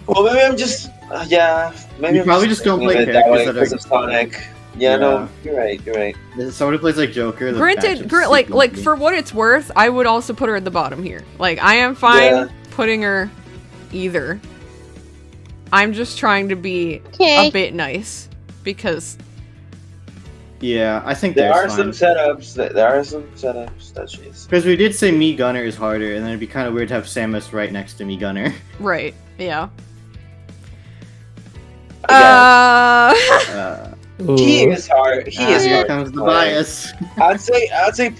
Well, maybe I'm just. Yeah. Maybe You I'm probably just don't thinking play of it that way characters that because are- of Sonic. Yeah, no, you're right. You're right. Someone who plays like Joker. the Granted, matchup's like super like easy. for what it's worth, I would also put her at the bottom here. Like, I am fine Yeah. putting her either. I'm just trying to be Okay. a bit nice because Yeah, I think There are there's some setups. There are some setups that she's. because we did say Me Gunner is harder, and then it'd be kind of weird to have Samus right next to Me Gunner. right, yeah. Yeah. He Ooh. is hard. He is Here hard. comes the to play. bias. I'd say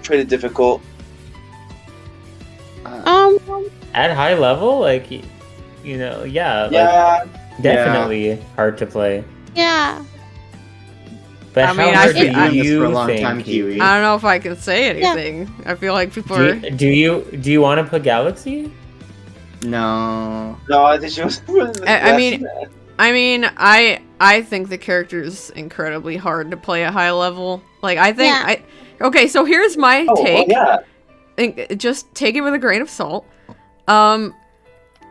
pretty difficult. At high level, like, you know, yeah, like, Yeah. definitely hard to play. Yeah. But I how mean, I hard feel- do I've been doing this you for a long think? time, Kiwi. I don't know if I can say anything. I feel like people are. Do you want to put Galaxy? No. No, I think she was. I mean, I think the character's incredibly hard to play at high level. Like, I think Yeah. Okay, so here's my Oh, well, take. yeah. Just take it with a grain of salt.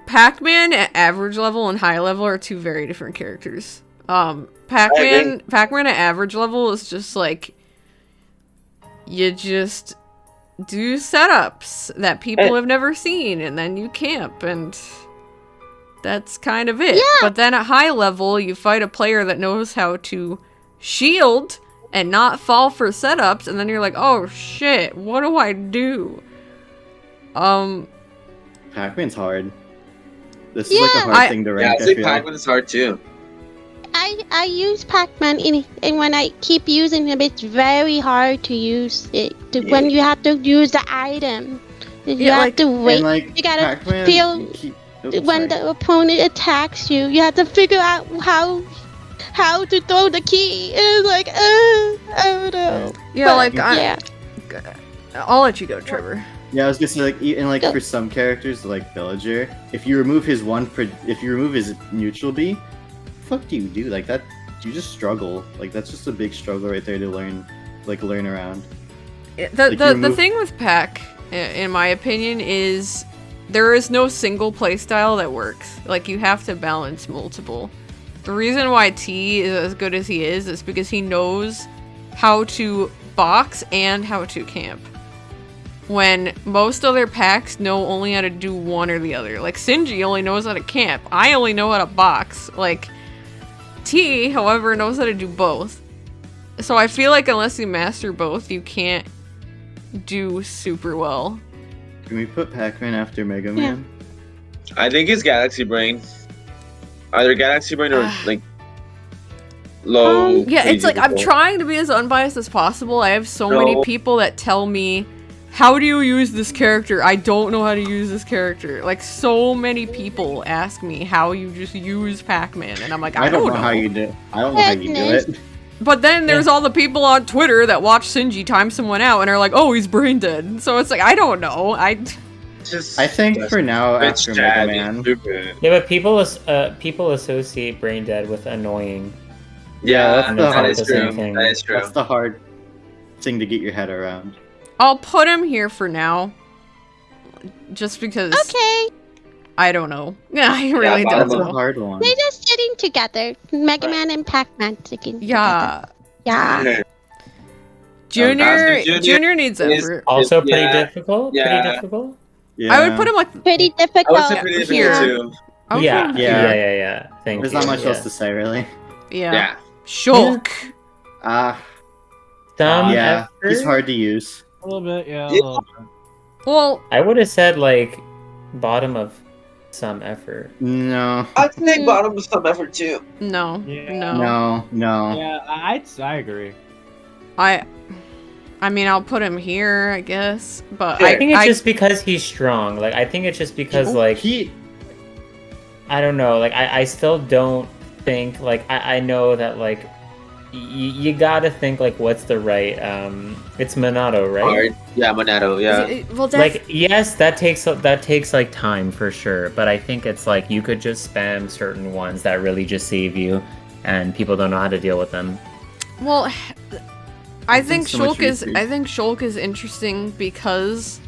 Pac-Man at average level and high level are two very different characters. Pac-Man at average level is just like, you just do setups that people have never seen, and then you camp, and that's kind of it. Yeah. But then at high level, you fight a player that knows how to shield and not fall for setups, and then you're like, oh shit, what do I do? Pac-Man's hard. This is like a Yeah. hard thing to Yeah, rank. I I say feel. Pac-Man is hard too. I use Pac-Man and when I keep using him, it's very hard to use it. When you have to use the item, you Yeah, have like- to wait. And like You gotta Pac-Man, feel you keep- when the opponent attacks you, you have to figure out how to throw the key. And it's like, I don't know. Yeah, But, like, yeah. I'll let you go, Trevor. Yeah, I was gonna say like, and like Yeah. for some characters like Villager, if you remove his if you remove his neutral B, fuck do you do like that? You just struggle. Like that's just a big struggle right there to learn around. The Like, you the remove- thing with Pac, in my opinion, is there is no single playstyle that works. Like, you have to balance multiple. The reason why T is as good as he is because he knows how to box and how to camp. When most other packs know only how to do one or the other. Like, Sinji only knows how to camp. I only know how to box. Like, T, however, knows how to do both. So I feel like unless you master both, you can't do super well Can we put Pac-Man after Mega Man? I think it's Galaxy Brain. Either Galaxy Brain or like low. Yeah, it's like I'm difficult. trying to be as unbiased as possible. I have so many people that tell me, how do you use this character? I don't know how to use this character. Like, so many people ask me how you just use Pac-Man, and I'm like, I don't know how you do. I don't know how you do it. But then there's all the people on Twitter that watch Shinji time someone out and are like, oh, he's brain dead. So it's like, I don't know. I think for now, after Mega Man. Yeah, but people associate brain dead with annoying. Yeah, that is true. Thing. That is true. That's the hard thing to get your head around. I'll put him here for now. Just because Okay. I don't know. Yeah, I really don't That's a know. hard one. They're just sitting together. Mega Man and Pac-Man sitting Yeah. together. Yeah. Junior needs effort. Also pretty Yeah. difficult. Yeah. Pretty difficult. Yeah. I would put him like Pretty I difficult. would say pretty Here. difficult too. I would Yeah. put him Yeah. here. Yeah. Thank There's you. not much yeah. else to say, really. Yeah. Shulk. Some Yeah, effort? he's hard to use. A little bit, yeah. A Yeah. little bit. Well, I would have said like bottom of some effort. No. I'd say bottom with some effort too. no. Yeah. No. Yeah, I agree. I mean, I'll put him here, I guess. But Yeah, I think it's just because he's strong. Like I think it's just because like He. I don't know. Like I still don't think like I know that like you gotta think like what's the right it's Monado, right? Hard. Yeah, Monado. Yeah. Well, that's, Like yes, that takes like time for sure, but I think it's like you could just spam certain ones that really just save you, and people don't know how to deal with them. well, I think so much Shulk is interesting because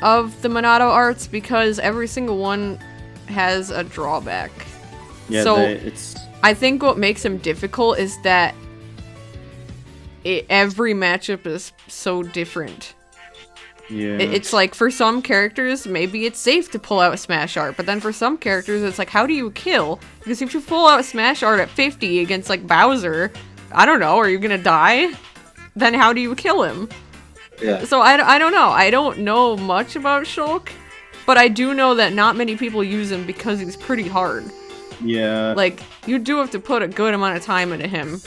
of the Monado arts, because every single one has a drawback. Yeah, So it's. I think what makes him difficult is that every matchup is so different. Yeah. It's like for some characters, maybe it's safe to pull out a Smash Art, but then for some characters, it's like, how do you kill? Because if you pull out a Smash Art at 50 against like Bowser, I don't know, are you gonna die? Then how do you kill him? Yeah. So I don't know. I don't know much about Shulk, but I do know that not many people use him because he's pretty hard. Yeah. Like, you do have to put a good amount of time into him.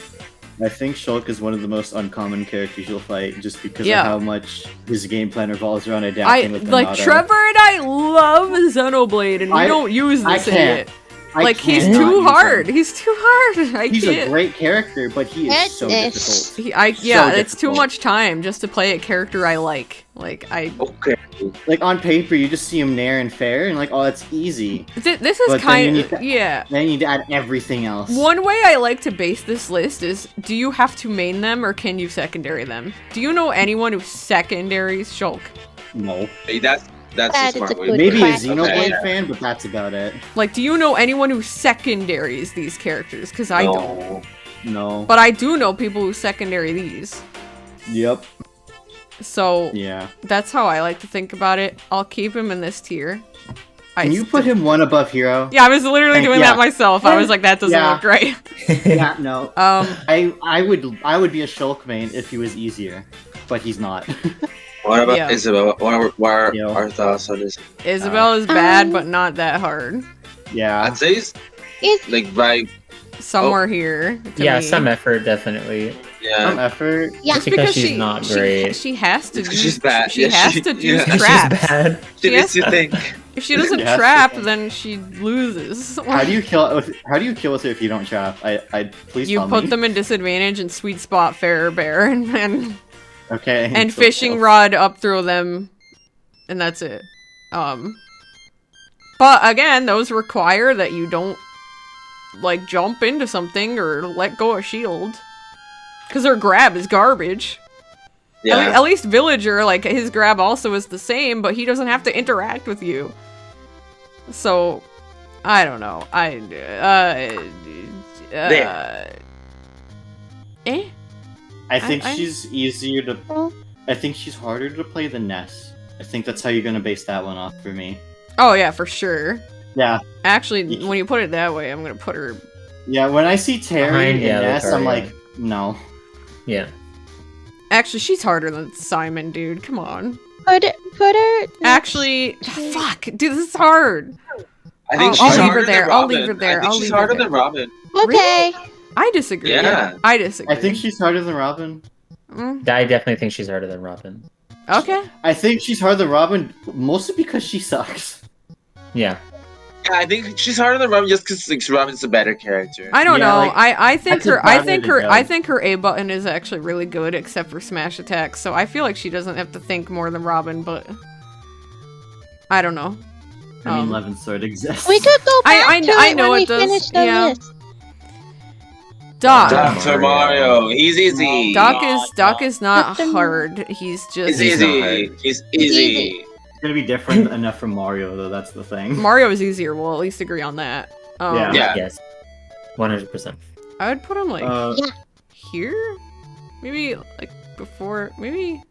I think Shulk is one of the most uncommon characters you'll fight, just because Yeah. of how much his game plan revolves around adapting with the like Monado. Trevor and I love Xenoblade, and we don't use I this can't. idiot. Like, he's cannot too use hard. him. He's too hard. He's can't. a great character, but he is so Goodness. difficult. Yeah, So it's too difficult. much time just to play a character I like. Like, Okay. Like on paper, you just see him nair and fair, and like, oh, that's easy. this is But then kind you of need to- yeah. Then you need to add everything else. One way I like to base this list is: do you have to main them or can you secondary them? Do you know anyone who secondaries Shulk? No. Hey, that's That a is smart a way. good Maybe a question. Xenoblade Okay. fan, but that's about it. Like, do you know anyone who secondaries these characters? Because I don't. No. No. But I do know people who secondary these. Yep. So Yeah. that's how I like to think about it. I'll keep him in this tier. Can you put him one above Hero? Yeah, I was literally doing Yeah. that myself. I was like, that doesn't Yeah. look right. Yeah. No. Um, I would be a Shulk main if he was easier, but he's not. What about Yeah. Isabel? What are Yo. our thoughts on this? Isabel is bad, but not that hard. Yeah. I'd say it's It's like right. Somewhere here. to Yeah, me. some effort definitely. Some Yeah. effort. yeah. Just because she's not great. She has to. It's 'cause Use, she's bad. She Yeah, has she- to use yeah. She's traps. bad. She She needs has to think. If she doesn't Yes. trap, then she loses. How do you kill with her if you don't trap? I please You tell put me. them in disadvantage and sweet spot Fair Bear and Okay. and so- fishing rod up throw them, and that's it. But again, those require that you don't like jump into something or let go of shield, because her grab is garbage. Yeah. At least Villager, like his grab also is the same, but he doesn't have to interact with you. So, I don't know. Eh? I think I- she's easier to. I think she's harder to play than Ness. I think that's how you're gonna base that one off for me. Oh yeah, for sure. Yeah. Actually, when you put it that way, I'm gonna put her. Yeah. When I see Terry Behind, and yeah, Ness, Lucario. I'm like, no. Yeah. Actually, she's harder than Simon, dude. Come on. put her. Actually, fuck, dude, this is hard. I think I'll she's leave her harder there. than I'll Robin. leave her there. I think I'll she's leave her harder there. than Robin. Okay. I disagree. Yeah. I disagree. I think she's harder than Robin. I definitely think she's harder than Robin. Okay. I think she's harder than Robin mostly because she sucks. Yeah. Yeah, I think she's harder than Robin just because like, Robin's a better character. I don't Yeah, know. like, I think that's a her I bad way think to her go. I think her A button is actually really good except for smash attacks. So I feel like she doesn't have to think more than Robin, but I don't know. I mean, Levin Sword exists. We could go back I to know it when it we does, finish the yeah. list. Doc. Dr. Mario, he's easy. Doc is not But the- hard. He's just He's easy. hard. He's easy. Easy. It's gonna be different enough from Mario, though. That's the thing. Mario is easier. We'll at least agree on that. Yeah. Yeah. Yes. 100%. I would put him like Yeah. here, maybe like before, maybe.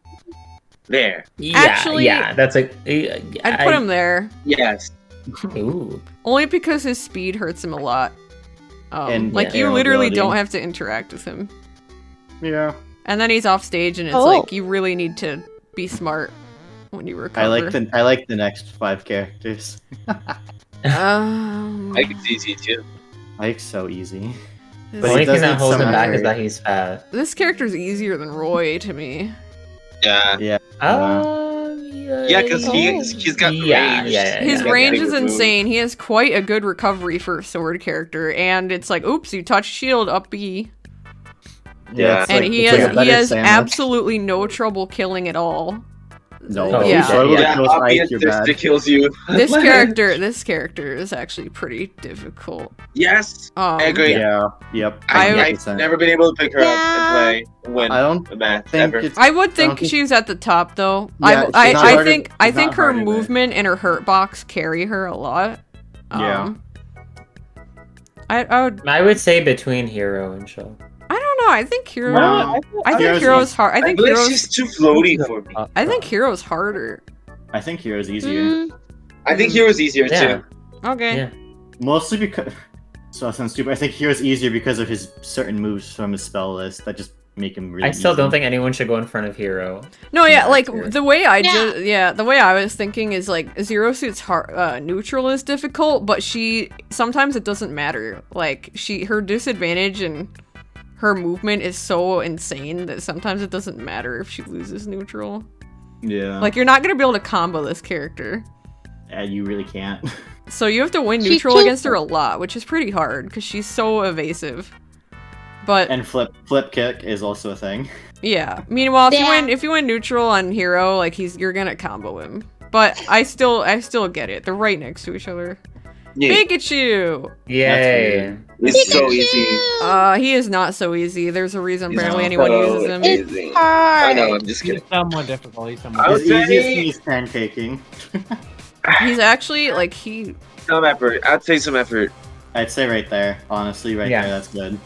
There. Yeah, Actually, yeah, that's like. I'd put him there Yes. Ooh. only because his speed hurts him a lot. And Like yeah, you literally airability. don't have to interact with him, Yeah. and then he's off stage, and it's Oh. like you really need to be smart when you recover. I like the next 5 characters. I think it's easy too. Ike's so easy. The But only he thing does that need holds some him back is effort. that he's fat. This character's easier than Roy to me. Yeah. Yeah. Yeah, because he's got Yeah, range. yeah, His He's got range bigger is moves. insane. He has quite a good recovery for a sword character, and it's like, oops, you touch shield up B, Yeah. it's and like- he it's like a has he better has Samus. absolutely no trouble killing at all. No. Oh, Yeah. So Yeah. Yeah, kills obvious Ike, you're that bad. kills you. This character is actually pretty difficult. Yes, I agree. Yeah. Yep. I've 100%. never been able to pick her up Yeah. and play and win I don't a match think ever. it's. I would think think- she's at the top though. Yeah, she's I not harder- think she's I not think her harder than- movement and her hurt box carry her a lot. Yeah. I would say between Hero and Shulk. I don't know. I think Hero. No. I think Hero's Hero's easy. hard. I I think feel like Hero's. she's too floaty for me. I think Hero's harder. I think Hero's easier. Mm, I think Hero's easier Yeah. too. Okay. Yeah. Mostly because. So that sounds stupid. I think Hero's easier because of his certain moves from his spell list that just make him really. I still easy. don't think anyone should go in front of Hero. No, yeah, Yeah, like that's weird. the way I Yeah. the way I was thinking is like Zero Suit's neutral is difficult, but sometimes it doesn't matter. Like her disadvantage and her movement is so insane that sometimes it doesn't matter if she loses neutral. Yeah. Like you're not gonna be able to combo this character, You really can't. so you have to win She's neutral too- against her a lot, which is pretty hard because she's so evasive. But And flip kick is also a thing. yeah. Meanwhile, Yeah. if you win neutral on Hero, like you're gonna combo him. But I still get it. They're right next to each other. Yeah, Pikachu. Yay! it's so easy. Pikachu! He is not so easy. There's a reason He's barely so anyone uses him. easy. It's hard. I know, I'm just He's kidding. somewhat difficult. He's I somewhat would His say- easiest thing is pancaking. He's actually like Some effort. I'd say some effort. I'd say right there. Honestly, right Yeah. there. That's good.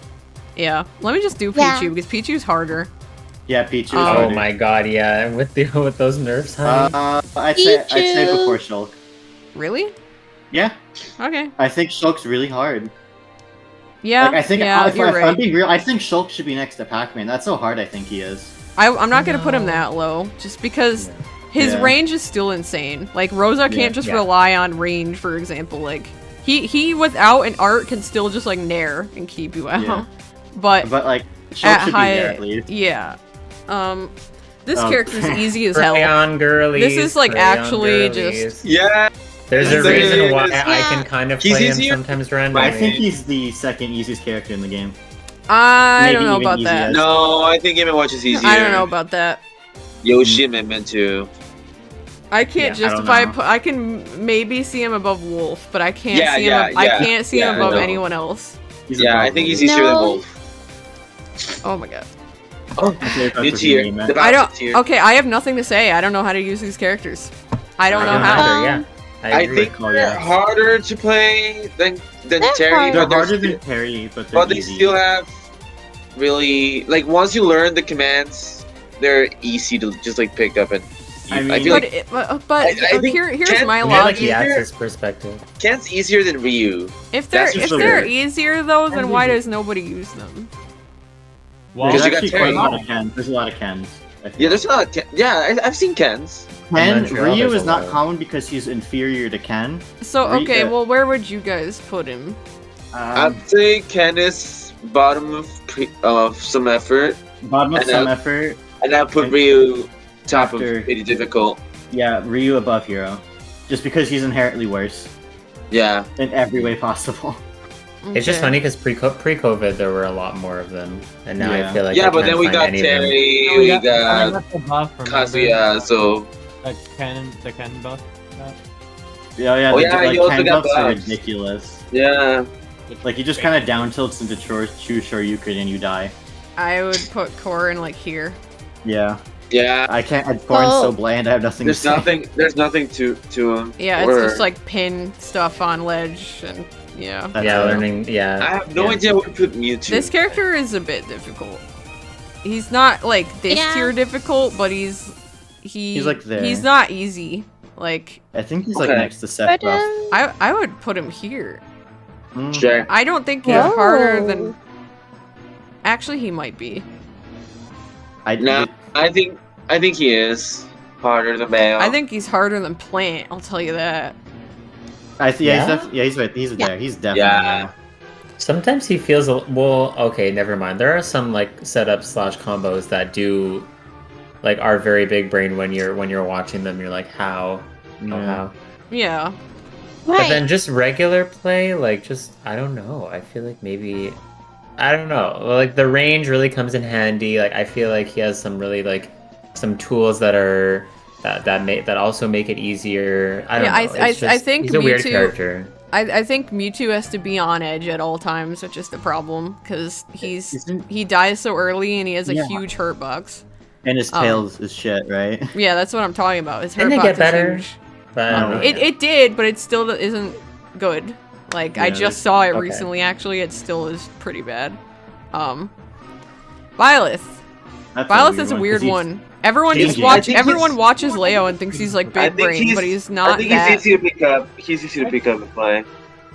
yeah. Let me just do Yeah. Pichu because Pichu's harder. Yeah, Pichu is Oh Oh harder. my god, yeah. With those nerfs, huh? I'd say Pichu. before Shulk. Really? Yeah, Okay. I think Shulk's really hard. Yeah. Like, I think yeah, if you're I'm right. being real, I think Shulk should be next to Pac-Man. That's how hard I think he is. I'm not gonna put him that low just because his Yeah. range is still insane. Like Rosa can't just Yeah. rely on range, for example. Like he without an art can still just like nair and keep you out. Yeah. But But like Shulk at should high, be there at least. yeah. This Oh. character's easy as hell. Crayon girlies. This is, like, crayon actually girlies. Yeah. There's a He's reason a- why I Yeah. can kind of He's play him easier. sometimes I randomly. think he's the second easiest character in the game. I Maybe don't know even about that. easier. No, I think Game & Watch is easier. I don't know about that. Yoshi and Min too. I can't Yeah, I don't justify. know. I can maybe see him above Wolf, but I can't Yeah, see him. yeah, I yeah. can't see him Yeah, above no. anyone else. He's a Yeah, I problem. think he's easier than No. Wolf. Oh my god. Oh, I feel like that's new what tier. you meant. The I don't. Bowser tier. Okay, I have nothing to say. I don't know how to use these characters. I don't know don't how. either, yeah. I I agree. think Oh, they're yeah. harder to play than They're Terry, hard. They're but harder than Terry, but they're but they easy. still have really like once you learn the commands, they're easy to just like pick up and. I I mean- feel But like but I think here's Ken- my We have, like logic. the Easier. access perspective. Ken's easier than Ryu. If they're that's just if they're weird. easier though, then why easy. does nobody use them? Well, There's Because you got actually Terry. quite a lot of Kens. There's a lot of Kens. I feel. Yeah, there's a lot. Of I've seen Ken's. Ken, Montreal, Ryu there's is a not lot. common because he's inferior to Ken. So okay, well, where would you guys put him? I'd say Ken is bottom of some effort, Bottom of and some I'll- effort. and I'll put And Ryu top of after- pretty difficult. Yeah, Ryu above Hero. Just because he's inherently worse Yeah. in every way possible. It's just Okay. funny because pre-COVID there were a lot more of them, and now Yeah. I feel like Yeah, I but can't then we find got any of them. Terry, No, we I got got the buff. remember? Kazuya, so The Ken buff. Yeah, Oh, the, yeah, like, you also Ken got buffs are buffs. ridiculous. yeah. Like, he just kind of down tilts into choose Shoryuken and you die. I would put Korin like here. Yeah. Yeah. I can't. Korin's so Oh. bland, I have nothing There's to say. nothing. There's nothing to him. Yeah, Or- it's just like pin stuff on ledge and yeah. That's Yeah, it. learning. Yeah. I have no Yeah. idea where to put Mewtwo. This character is a bit difficult. He's not like this Yeah. tier difficult, but he's like there. He's not easy. Like I think he's like Okay. next to But, Sephiroth. I would put him here. Mm. Sure. I don't think he's Whoa. harder than. Actually, he might be. No, I think he is harder than Mayo. I think he's harder than Plant. I'll tell you that. He's right. He's Yeah. there. He's definitely Yeah. there. Sometimes he feels well. Okay, never mind. There are some like setups / combos that do, like, are very big brain when you're watching them. You're like, how? Oh, Yeah. how? Yeah. But right. then just regular play, like, just I don't know. I feel like maybe I don't know. Like the range really comes in handy. Like I feel like he has some really like some tools that are that also make it easier. I don't Yeah, know. It's I just- think he's a weird Mewtwo- character. I think Mewtwo has to be on edge at all times, which is the problem because Isn't- he dies so early and he has a Yeah. huge hurt box. And his tail is shit, right? Yeah, that's what I'm talking about. His hurt Didn't it box get is better? huge. But I don't know. It did, but it still isn't good. Like I Yeah, just saw it okay. recently. Actually, it still is pretty bad. Byleth. Byleth is a weird one. Everyone he's- just I think Everyone he's- watches Leo and thinks he's like I big think brain, but he's I not think that. he's easy to pick up. He's easy to pick up and play.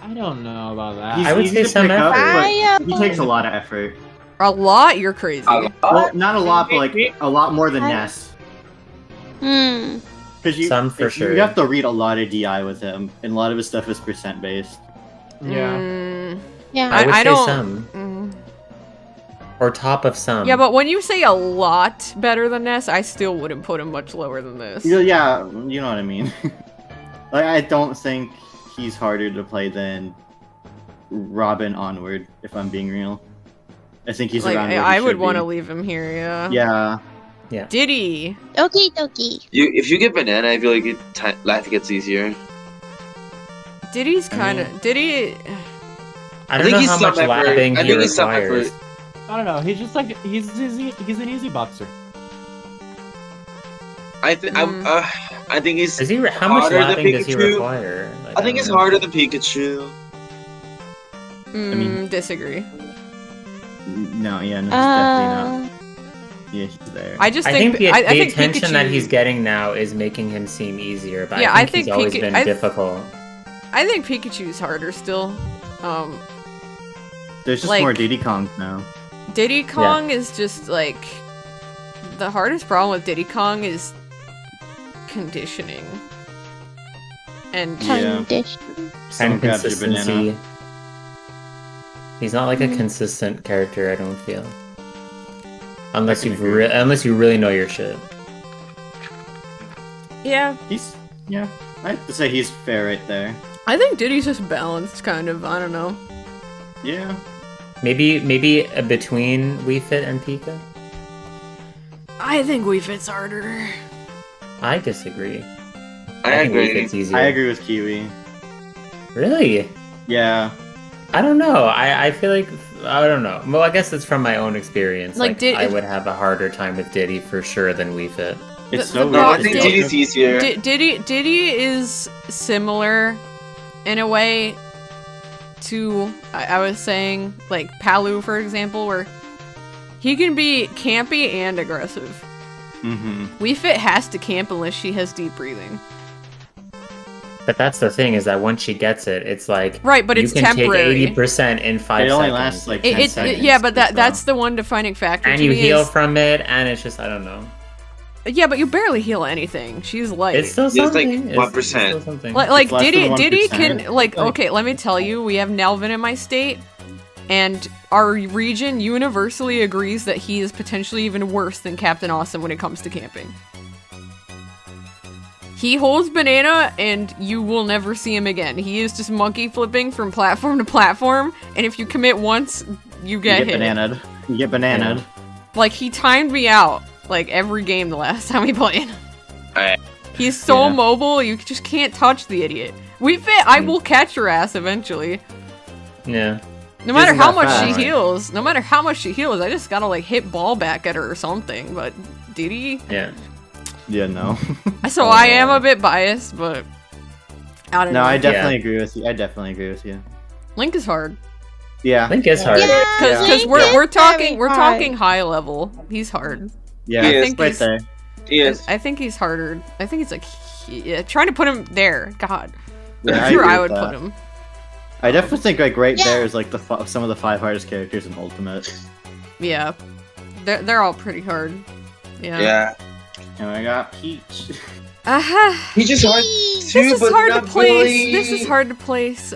I don't know about that. He's I would easy say to some pick up, effort. but he takes a lot of effort. A lot? You're crazy. Well, not a lot, but like a lot more than Ness. Hmm. Because Some for sure. You have to read a lot of DI with him, and a lot of his stuff is percent based. Yeah. Mm, Yeah. I would I say don't- some mm. or top of some. Yeah, but when you say a lot better than Ness, I still wouldn't put him much lower than this. Yeah, you know what I mean. Like, I don't think he's harder to play than Robin onward, if I'm being real. I think he's Like around where he I would should want to be. leave him here. Yeah. Yeah. Diddy. Okie dokie. If you get banana, I feel like life gets easier. Diddy's I kind mean- of Diddy. I don't think know he's how some much effort. lapping I he think he's some requires. effort. I don't know. He's just like he's an easy boxer. I think he's. Is he? How much harder than lapping does he Pikachu. require? Like, I think don't it's know. harder than Pikachu. mean- Disagree. No, yeah, no, he's definitely not. Uh, Yeah, he's there. I just I think think the, I the think attention that Pikachu- he's getting now is making him seem easier. But Yeah, I think he's always Pika- been difficult. I think Pikachu's harder still. There's just like- more Diddy Kongs now. Diddy Kong is just like the hardest problem with Diddy Kong is conditioning. And Yeah. condition. Someone And grabs your consistency. banana. He's not like a consistent character. I don't feel. Unless you really know your shit. yeah, I have to say he's fair right there. I think Diddy's just balanced, kind of. I don't know. Yeah. Maybe between Wii Fit and Pika. I think Wii Fit's harder. I disagree. I think Wii agree. Fit's easier. I agree with Kiwi. Really? Yeah. I don't know. I feel like I don't know. Well, I guess it's from my own experience. Like, I would have a harder time with Diddy for sure than Wii Fit. It's The- so the No, weird. I Diddy- think It's Diddy's easier. Diddy is similar in a way to I was saying like Palu, for example, where he can be campy and aggressive. Mm-hmm. Wii Fit has to camp unless she has deep breathing. But that's the thing is that once she gets it, it's like Right, but you it's can temporary. take 80% in 5 It seconds. only lasts like 10 seconds. Yeah, but so- that's the one defining factor. and to you me heal is- from it, and it's just I don't know. Yeah, but you barely heal anything. She's light. It's still It's like something. 1%. Like It's less Diddy than Diddy 1%. can like okay, let me tell you, we have Nelvin in my state, and our region universally agrees that he is potentially even worse than Captain Awesome when it comes to camping. He holds banana and you will never see him again. He is just monkey flipping from platform to platform, and if you commit once, you get hit. bananaed. You get bananaed. Yeah. Like he timed me out like every game the last time we played. Alright. He's so Yeah. mobile, you just can't touch the idiot. We fit. I will catch your ass eventually. Yeah. No matter Isn't how that much fast? she heals, no matter how much she heals, I just gotta like hit ball back at her or something. But Diddy, Yeah. Yeah, no. so I am a bit biased, but I don't know. No, I definitely agree with you. I definitely agree with you. Link is hard Yeah. I think it's hard. Yeah, because Link we're is talking very talking high level. He's hard. Yeah, He it's is. right He's- there. Yes. I think he's harder. I think it's like trying to put him there. God, Yeah, that's where agree I with would that. put him. I definitely think like Great Yeah. Bear is like some of the 5 hardest characters in Ultimate. Yeah, they're all pretty hard. Yeah. Yeah. And I got Peach. He just hard This too, is but hard to not place. really. This is hard to place.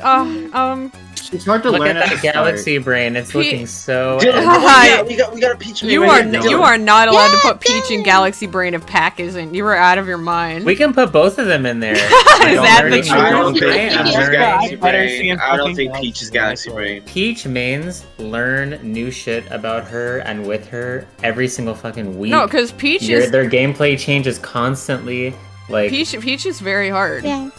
It's hard to Look learn at at that the galaxy brain. It's Pe- looking so. Dylan, Hi. we got a Peach. You right are here. you Dylan. are not allowed to Yeah, put Peach in Dylan. Galaxy Brain if Pac isn't. You were out of your mind. We can put both of them in there. Is that the learning- truth? I don't think Yeah. Peach is Yeah. Galaxy I better see Brain. him I don't fucking think Galaxy Peach is Brain, Galaxy I swear. Brain. Peach mains learn new shit about her and with her every single fucking week. No, because Peach is Their gameplay changes constantly. Like Peach is very hard. Yeah.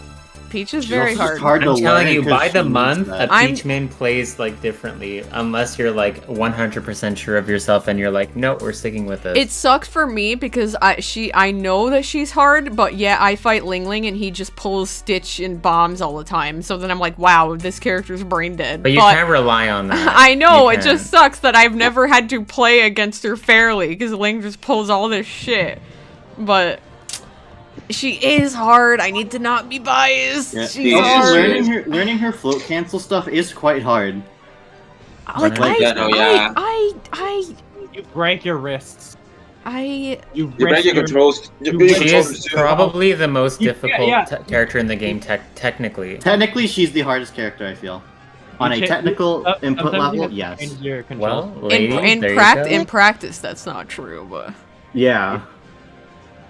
Peach is She's very also hard. just hard to I'm telling learn you, 'cause by she the needs month, that. a I'm- Peach main plays like differently, unless you're like 100% sure of yourself and you're like, no, we're sticking with this. It sucks for me because I know that she's hard, but yeah, I fight Ling Ling and he just pulls Stitch and bombs all the time. So then I'm like, wow, this character's brain dead. but you can't rely on that. I know, You it can. just sucks that I've never had to play against her fairly because Ling just pulls all this shit. But she is hard. I need to not be biased. Yeah. She's Also, hard. learning her float cancel stuff is quite hard. Like Like, yeah, no, yeah. You break your wrists. I You You risk break your controls. you Your break- She controllers is too. probably the most Yeah, difficult yeah. character in the game, technically. Technically, she's the hardest character, I feel. On a You can't- technical input sometimes you level, have to yes. change your controls. Well, ladies, in there you go. in practice that's not true, but Yeah.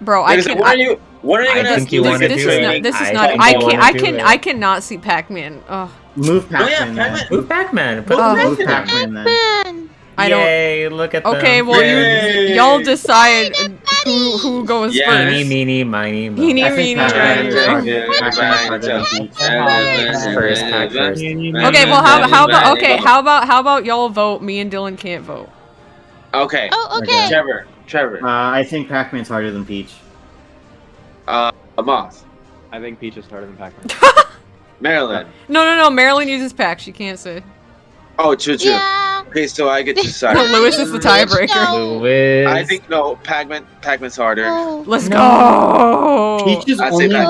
bro, Wait I a second, can. what are you? What are you I gonna think you do? wanna this do is it. not. This is I not. think I you can. wanna I do can. it. I cannot see Pac-Man. Ugh. Move Oh, yeah, Pac-Man then. Pac-Man. Move Pac-Man. Put Well, Move Pac-Man. Pac-Man then. Man. I don't. Yay, look at Okay, them. well Yay. y'all decide who goes Yeah. first. Eeny, meeny, miny, mo. Eeny, I think meeny, Pac-Man miny, is mo. harder. Pac-Man is harder than Peach. First, Pac first. Okay, well how about y'all vote? Me and Dylan can't vote. Okay. Oh, okay. Trevor. I think Pac-Man's harder than Peach. A Moth. I think Peach is harder than Pac-Man. Marilyn. No. Marilyn uses Pac. She can't say. Oh, true. Yeah. Okay, so I get to decide. Lewis is the tiebreaker. No. Lewis. I think no. Pac-Man's harder. Oh. Let's No. go. Peach is I'd say only Pac-Man's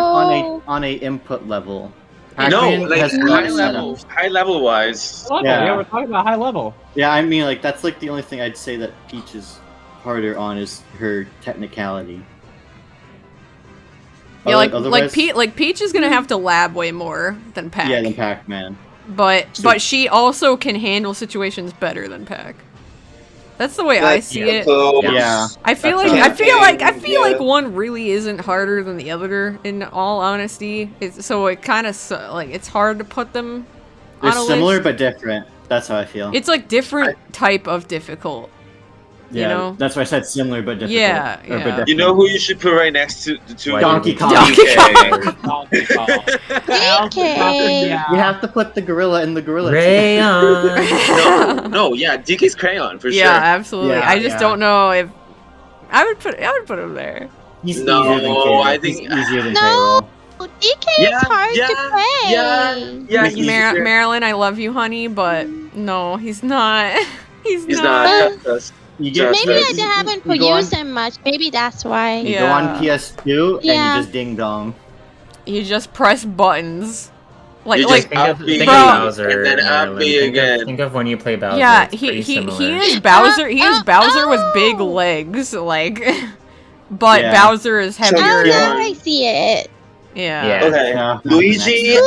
harder on a input level. No, Pac-Man like has high less level. setups. High level wise. Yeah. We're talking about high level. Yeah, I mean, like, that's like the only thing I'd say that Peach is harder on is her technicality. Yeah, Otherwise- like Peach is gonna have to lab way more than Pac. Yeah, than Pac-Man. But she also can handle situations better than Pac. That's the way I see it. So, Yeah. I feel That's like right. Yeah. one really isn't harder than the other. In all honesty, so it kind of like it's hard to put them They're on a similar list. but different. That's how I feel. It's like different type of difficult. yeah, you know? that's why I said similar but difficult. Yeah, Or, but yeah. different. You know who you should put right next to the two? Why Donkey do Kong. Donkey DK. Donkey Kong. Okay. Yeah. You have to put the gorilla in the gorilla. Rayon. No, yeah, DK's crayon for Yeah, sure. absolutely. Yeah, I just yeah. don't know if I would put him there. He's No, easier than K-Roll. I think- He's easier than No. K-Roll. DK Yeah, is hard yeah, to play. Yeah, he's Marilyn, I love you, honey, but no, he's not. He's not. not. That's- You get Maybe I Yes. haven't you go on- used him much. Maybe that's why. You Yeah. go on PS2 and Yeah. you just ding dong. You just press buttons. Like You like just- Think of Bro. Bowser. And then up Marilyn. me again. Think of when you play Bowser. yeah, It's he pretty he similar. he is Bowser. He is Bowser with big Oh. legs. Like but Yeah. Bowser is heavier. Oh, Yeah. now I see it. Yeah. Okay. Yeah. Luigi.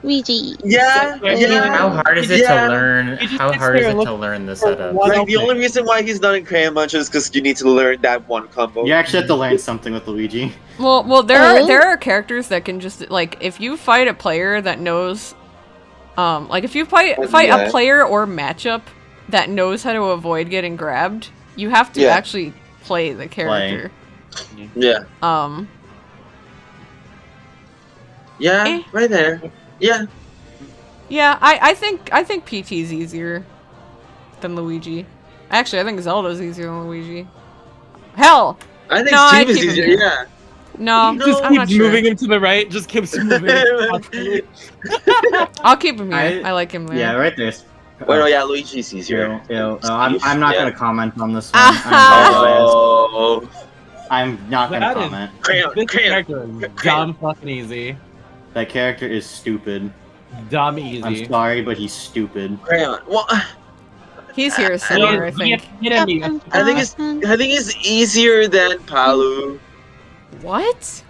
Luigi. Yeah. Yeah. How hard is it Yeah. to learn? He just How sits hard there is and it to looks learn the for setup? one Like the opening. only reason why he's not in Crayon Munch is because you need to learn that one combo. You actually have to learn something with Luigi. Well, there Oh. are characters that can just like if you fight a player that knows, like if you fight Yeah. a player or matchup that knows how to avoid getting grabbed, you have to Yeah. actually play the character. Yeah. Yeah. Eh. Right there. Yeah. Yeah, I think PT's easier than Luigi. Actually, I think Zelda's easier than Luigi. Hell, I think No, I Steve is keep him easier. here. Yeah. no, Just I'm not keeps sure. moving him to the right. Just keeps moving. I'll keep him here. I like him there. Yeah, right there. Well, no, yeah, Luigi's easier. I'm not Yeah. gonna comment on this one. Oh. I'm not gonna That is- comment. Crayon. This Crayon. character is dumb fucking easy. That character is stupid. Dumb I'm easy. sorry, but he's stupid. Crayon. Well, He's here somewhere, I think. I think it's easier than Palu. What?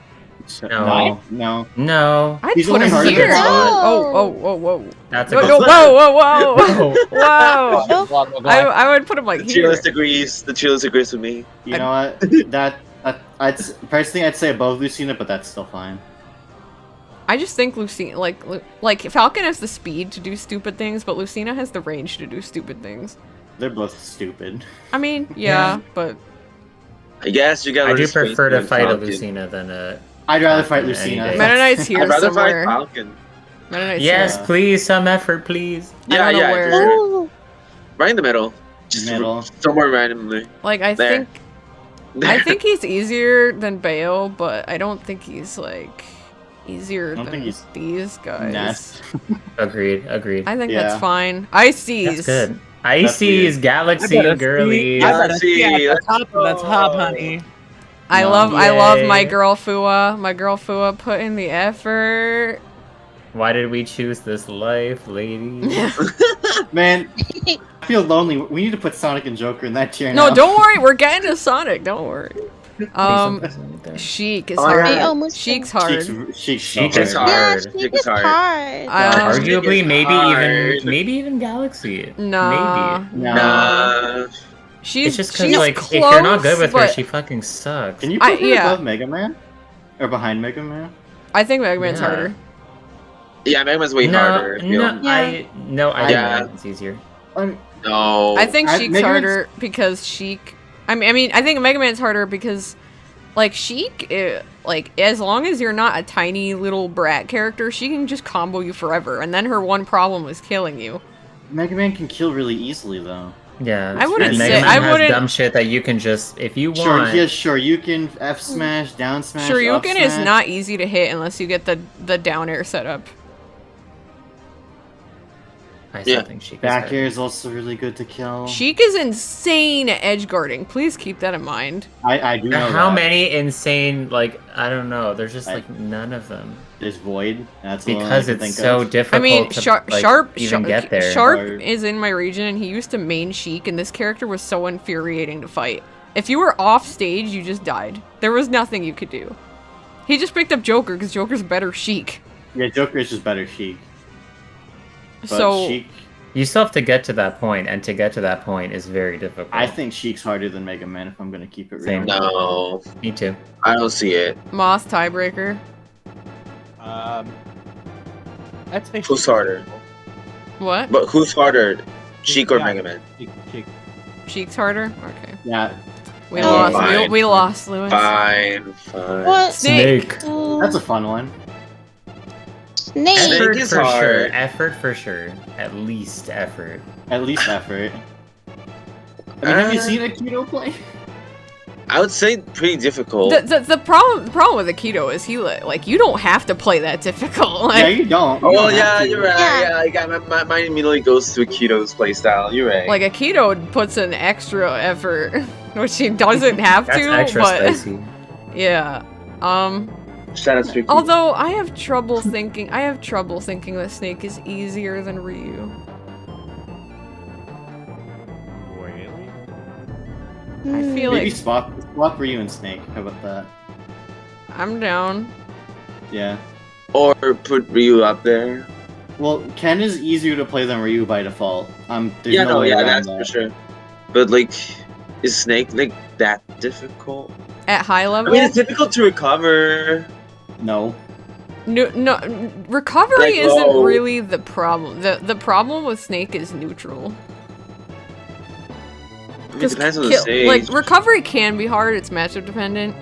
No, no. No, I'd He's put only him harder here. than Sonic. Whoa. that's a No, good no, whoa. Whoa. I would put him like The here. cheerless agrees. The cheerless agrees with me. You know what? I'd say above Lucina, but that's still fine. I just think Lucina, like Falcon has the speed to do stupid things, but Lucina has the range to do stupid things. They're both stupid. I mean, yeah, but I guess you got. I do prefer to fight a Lucina than a. I'd rather fight Any Lucina. day. Meta Knight's here I'd rather somewhere. fight Falcon. Meta Knight's Yes, here. please, some effort, please. Yeah, don't know yeah. where. just Oh, right in the middle. Just Middle. somewhere randomly. Like I There. think he's easier than Bayo, but I don't think he's like easier don't than think he's these guys. Ness. Agreed. I think Yeah. that's fine. Ices. That's good. Ices, weird. Galaxy, girly. Yeah. I better see at the top of the top, honey. I No. love my Yay. girl Fua. My girl Fua put in the effort. Why did we choose this life, lady? Man, I feel lonely. We need to put Sonic and Joker in that tier No, now. don't worry. We're getting to Sonic. Don't worry. Sheik is hard. I almost Sheik's said- hard. Sheik's Sheik so is hard. Yeah, hard. she Sheik is is hard. hard. Arguably, It's maybe hard. even Galaxy. Nah. Maybe. No. Nah. She's It's just because, she's like, close, if you're not good with her, but she fucking sucks. Can you put her yeah. above Mega Man? Or behind Mega Man? I think Mega Man's Yeah. harder. Yeah, Mega Man's way harder. I feel. I think Yeah. it's easier. No. I think Sheik's Mega Man's- harder because Sheik. I mean, I think Mega Man's harder because, like, Sheik, like, as long as you're not a tiny little brat character, she can just combo you forever, and then her one problem is killing you. Mega Man can kill really easily, though. Yeah. I wouldn't and say- Mega Man I has wouldn't- dumb shit that you can just, if you Sure, want. he has Shoryuken, F smash, down smash, up Shoryuken is smash. not easy to hit unless you get the down air setup. I still Yeah. think she Back air is also really good to kill. Sheik is insane at edge guarding. Please keep that in mind. I do know How that. many insane, like, I don't know, there's just, I- like, none of them. There's Void. That's the one Because I can it's think so of. difficult I mean, to, Sharp, like, Sharp, even get there. Sharp Hard. is in my region, and he used to main Sheik, and this character was so infuriating to fight. If you were off stage, you just died. There was nothing you could do. He just picked up Joker because Joker's better Sheik. Yeah, Joker is just better Sheik. But So Sheik, You still have to get to that point, and to get to that point is very difficult. I think Sheik's harder than Mega Man if I'm gonna keep it real. Same. No. Me too. I don't see it. Moth tiebreaker. I'd say Who's harder? What? But who's harder, Sheik or Yeah. Mega Man? Sheik. Sheik's harder. Okay. Yeah, We Oh, lost. fine. We lost, Lewis. Fine. What? Snake. that's a fun one. Snake. Effort is for sure. hard. Effort for sure. At least effort. At least effort. I mean, have you Uh, seen Akito play? I would say pretty difficult. The problem with Aikido is he like you don't have to play that difficult. Like, Yeah, you don't. You Oh don't yeah, have to. you're right. Yeah. Yeah, my mind immediately goes to Akito's playstyle. You're right. Like Aikido puts an extra effort, which he doesn't have That's to. extra but spicy. yeah. Shout out to Akito. Although I have trouble thinking that Snake is easier than Ryu. Really? I feel Maybe like swap Ryu and Snake. How about that? I'm down. Yeah. Or put Ryu up there. Well, Ken is easier to play than Ryu by default. There's Yeah, no way around that's that. for sure. But like, is Snake like that difficult? At high I level, mean, it's difficult to recover. No. no, recovery Like, isn't whoa. really the problem. The problem with Snake is neutral. I mean, it depends on the stage. Like recovery can be hard. It's matchup dependent,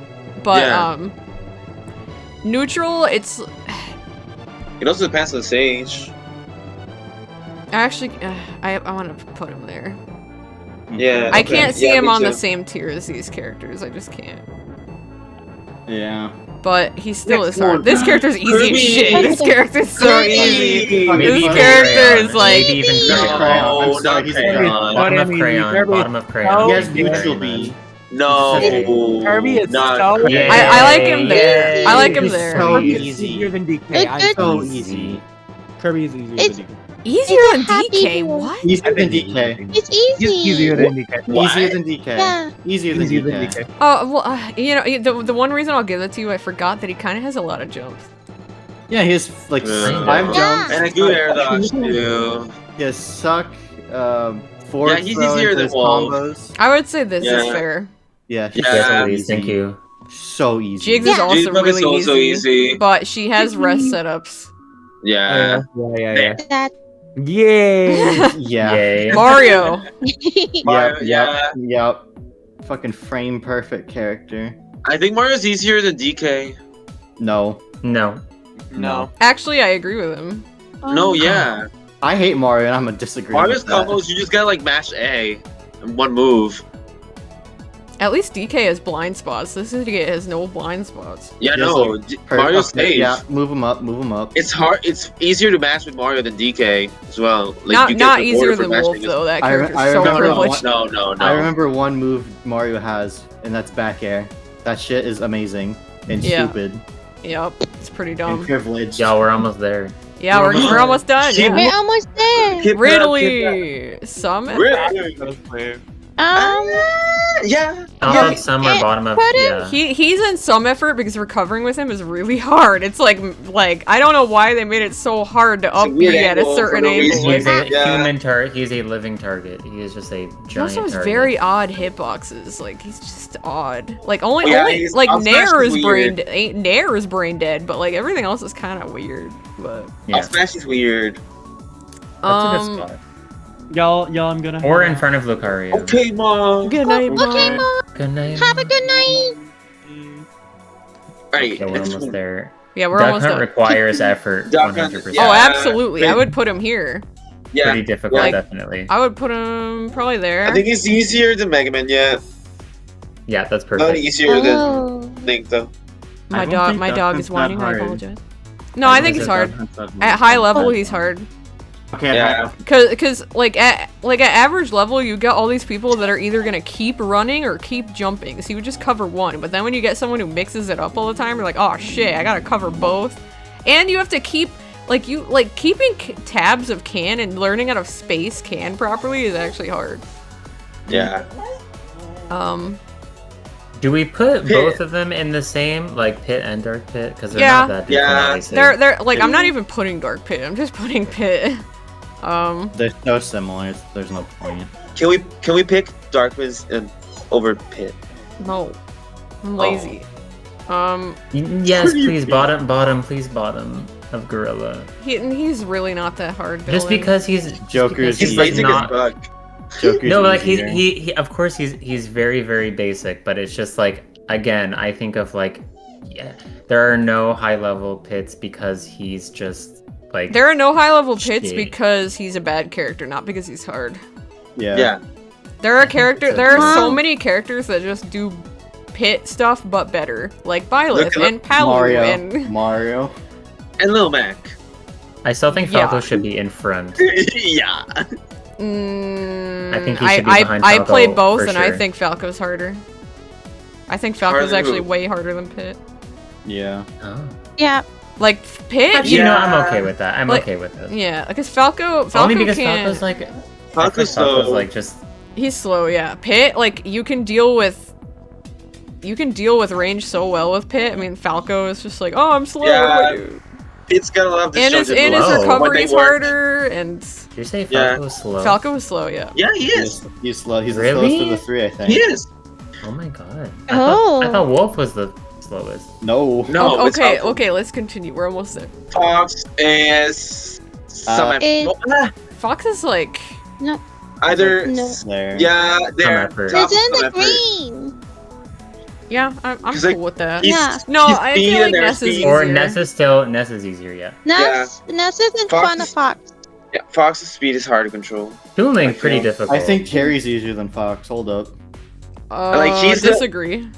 but Yeah. neutral. It's It also depends on the stage. actually I want to put him there. Yeah. I okay. can't see Yeah, him me on the too. same tier as these characters. I just can't. Yeah. But he still Next is hard. one. This character's easy Kirby. as shit. This character's so Kirby. easy. Maybe This even character Crayon. is like. Maybe even No, Crayon. I'm No, sorry, not he's Crayon. Crayon. Bottom of Kirby- Crayon. Kirby- Bottom of Crayon. Oh, He has yeah. neutral B. No. Kirby is not so Crayon. I like him there. Yay. I like him He's there. so Kirby is easy. easier than DK. It's I'm good. So sorry. easy. Kirby is easier It's- than DK. Easier It's a than happy DK. hero. What? Easier than I think DK. It's He's easy. easier than DK. What? Easier than DK. Yeah. Easier than Easier DK. than DK. Oh well, you know the one reason I'll give it to you, I forgot that he kind of has a lot of jumps. Yeah, he has like Yeah. 5 Yeah. jumps. And a good air dodge too. He has suck, forward Yeah, he's throw easier into than his Wolf. combos. I would say this is Yeah. fair. Yeah, he's Yeah. so Please, easy. thank you. So easy. Jigs is Yeah. also Jigsaw is really also easy. but she has rest setups. Yeah. Yeah. That. Yeah. Yeah. Yay. Mario. Mario, Yep. Fucking frame perfect character. I think Mario's easier than DK. No. No. No. Actually, I agree with him. No, yeah. I hate Mario and I'm gonna disagree. Mario's with that. combos, you just gotta like mash A in one move. At least DK has blind spots. This DK has no blind spots. Yeah, Yes, no. Mario's Okay, safe. Yeah, move him up, move him up. It's hard. It's easier to match with Mario than DK as well. Like, Not you get not the easier order for than Wolf matching though. That I re- character's I so remember privileged. No. I remember one move Mario has, and that's back air. That shit is amazing and Yeah. stupid Yep, it's pretty and dumb. privileged. Y'all, we're almost there. Yeah, we're almost done. Keep- Yeah. We're almost there. Keep Ridley, Summit. Really? Yeah. Top Yeah. of some or bottom of Put him- yeah. He's in some effort because recovering with him is really hard. It's like I don't know why they made it so hard to It's a up weird B at a angle certain for no angle. reason. He's a Yeah. human target. He's a living target. He is just a He giant also has target. very odd hitboxes. Like he's just odd. Like only Yeah, only he's- like Up smash Nair is is weird. Nair is brain dead, but like everything else is kind of weird. But Yeah. Up smash is weird. That's a good spot. Y'all, I'm gonna. Or in front of Lucario. Okay, Mom. good night, Okay, Mom. Mom. Good night. Have a good night. Alright. Yeah, we're almost there. Yeah, we're Duck almost Hunt done. requires effort. Duck Hunt, 100%. yeah. Oh, absolutely. I Pretty- would put him here. Yeah. Pretty difficult, Like- definitely. I would put him probably there. I think it's easier than Mega Man, yeah. Yeah, that's Not perfect. easier than Oh. Link, though. my I don't dog think my Duck dog Hunt's is whining. that I hard. apologize. No, I think he's hard. At high level, he's hard. Okay, Yeah. Cause like at average level, you get all these people that are either gonna keep running or keep jumping. So you would just cover one. But then when you get someone who mixes it up all the time, you're like, oh shit, I gotta cover both. And you have to keep keeping tabs of can and learning how to space can properly is actually hard. Yeah. Do we put Pit. both of them in the same, like Pit and Dark Pit? Because they're Yeah. not that different. Yeah. obviously. They're like I'm not even putting Dark Pit. I'm just putting Pit. They're so similar. There's no point. Can we pick Darkness and over Pit? No, I'm lazy. Yes, please, bottom, please, bottom of Gorilla. He's really not that hard. Just villain. because he's Joker's He's like lazy not. as fuck. Joker's No, like easier. he of course he's very very basic, but it's just like again I think of like yeah, there are no high level pits because he's just like There are no high level pits Shit. because he's a bad character, not because he's hard. Yeah. There are there are so Wow. many characters that just do pit stuff but better, like Byleth Look, and Palu Mario. and Mario. And Lil Mac. I still think Falco Yeah. should be in front. Yeah. I think he should be behind I Falco, play both, for and I sure. think Falco's harder. I think Falco's Harder actually who? way harder than Pit. Yeah. Oh. Yeah. Like Pit, Actually, no, I'm Yeah. okay with that. I'm Like- okay with this. Yeah, because Falco Only because can. Falco's like Falco's Falco's so like just He's slow, yeah. Pit, like, you can deal with range so well with Pit. I mean, Falco is just like, oh, I'm slow. Yeah. It's got a lot of this. And his recovery is harder, and... Did you say Falco was slow? Falco was slow, yeah. Yeah, he is. He's slow. He's Really? the slowest of the three, I think. He is. Oh my god. Oh. I thought Wolf was the slowest. No. No. Oh, it's okay, Falco. okay, let's continue. We're almost there. Fox is Fox is like... No. either. No. There. Yeah, there. effort. It's in the Some effort. green. Yeah, I'm 'Cause, cool like, with that. he's- Yeah. No, he's I speed feel like and there's Ness is speed. easier. Or Ness is easier, yeah. Ness is in Fox front of is- Fox. Yeah, Fox's speed is hard to control. Toon I Link pretty feel- difficult. I think Terry's easier than Fox. Hold up. Like, he's the- disagree.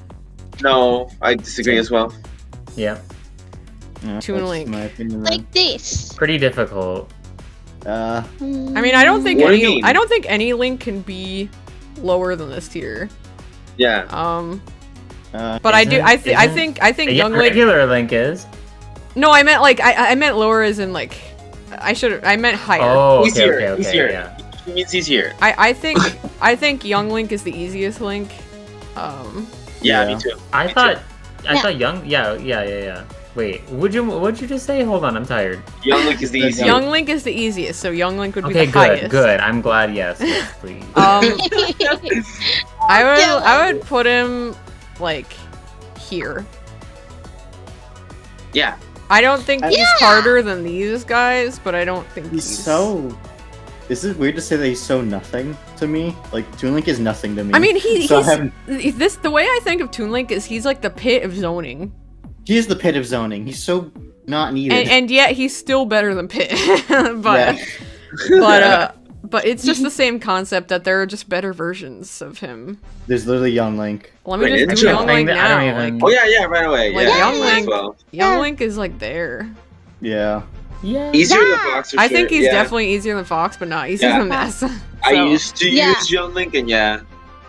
No, I disagree as well. Yeah, Yeah, Toon that's Link. my opinion. Then. Like this. pretty difficult. I mean, I don't think What do you mean? I don't think any Link can be lower than this tier. Yeah. But I do. I Isn't- think Yeah, Young Link. regular Link is. No, I meant like I meant lower as in like I meant higher. Oh, okay, Easier, okay, easier. yeah. He means easier. I think Young Link is the easiest Link. Yeah, Yeah. me too. I Me thought Yeah. Young. Yeah. Wait, what'd you just say? Hold on, I'm tired. Young Link is the easiest. Young Link is the easiest, so Young Link would be Okay, the good, highest. good. I'm glad. Yes, yes, please. I would put him like here. Yeah. I don't think he's Yeah. harder than these guys, but I don't think He's so. Is it weird to say that he's so nothing to me? Like Toon Link is nothing to me. I mean, So I haven't- the way I think of Toon Link is he's like the pit of zoning, he is the pit of zoning. He's so not needed. and yet he's still better than Pit. Yeah. But it's just the same concept that there are just better versions of him. There's literally Young Link. Let me Wait, just it's do a Young thing Link that I now. don't even- Oh yeah, right away. Like, yeah, Young might as Link- well. Young Link is like there. Yeah. Yeah. Easier than Yeah. Fox for I sure. think he's yeah. definitely easier than Fox, but not easier Yeah. than Ness. I So, used to Yeah. use Young Link, and yeah,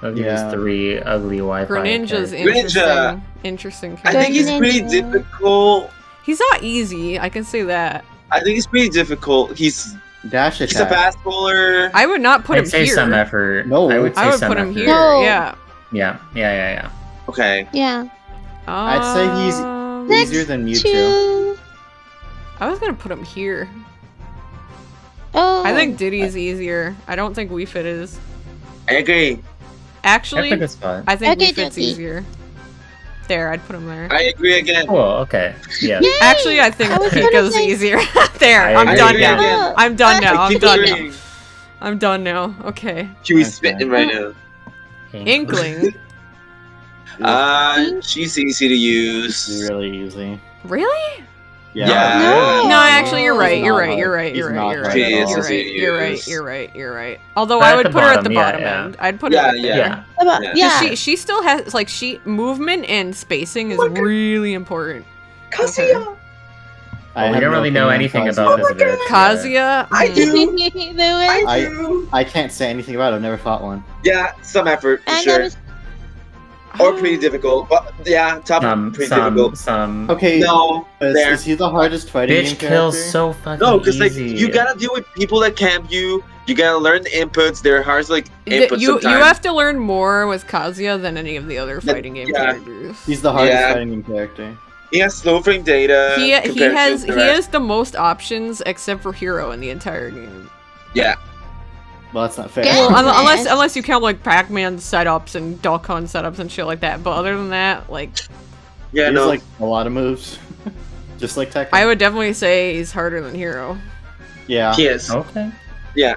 Of Yeah. these three ugly Wi-Fi. Greninja's characters. Greninja. interesting I character. think he's pretty Greninja. difficult. He's not easy. I can say that. I think he's pretty difficult. He's Dash a attack. fast bowler. I would not put I'd him say here. some effort. No. I would say I would some put him effort. here. No. Yeah. Yeah. Okay. Yeah. I'd say he's Next easier than Mewtwo. to... I was gonna put him here. Oh. I think Diddy's easier. I don't think Wii Fit is. I agree. Actually, That's a good spot. I think Okay, Wii Fit's Diddy. easier. There, I'd put him there. I agree again. Cool. Okay. Yeah. Yay! Actually, I think I was gonna Pika's say- easier. There, I I'm agree. done I now. agree again. I'm done now. I I'm keep done now. agreeing. I'm done now. Okay. Kiwi's Okay. spitting right now. Inkling. She's easy to He's use. really easy. Really? Yeah. No. No, actually, you're right. He's You're not right. hard. You're right. He's You're not right. You're hard right. at You're all. right. You're right. Yes. You're right. You're right. Although But I at would the put her at the bottom, yeah, bottom yeah. end. I'd put Yeah, her. At the yeah. bottom. Yeah. Yeah. She still has like she movement and spacing is really important. Kazuya. I We have don't no really know opinion on anything Kazuya. about this bit. Kazuya. I do. Lewis. I do. I can't say anything about it. I've never fought one. Yeah, some effort for I sure. never... Or pretty difficult. But yeah, top pretty difficult. Some. Okay. No, there. Is he the hardest fighting game Bitch kills character? so fucking No, because like easy. you gotta deal with people that camp you. You gotta learn the inputs. They're hard to like input You sometimes. have to learn more with Kazuya than any of the other fighting game Yeah. characters. He's the hardest Yeah. fighting game character. He has slow frame data. He compared has to he the rest. has the most options except for Hero in the entire game. Yeah. Well, that's not fair. Yeah. Well, Yes. unless you count like Pac-Man setups and Duck Hunt setups and shit like that. But other than that, like Yeah, He's no. like a lot of moves. Just like Tekken. I would definitely say he's harder than Hero. Yeah. he is. Okay. Yeah.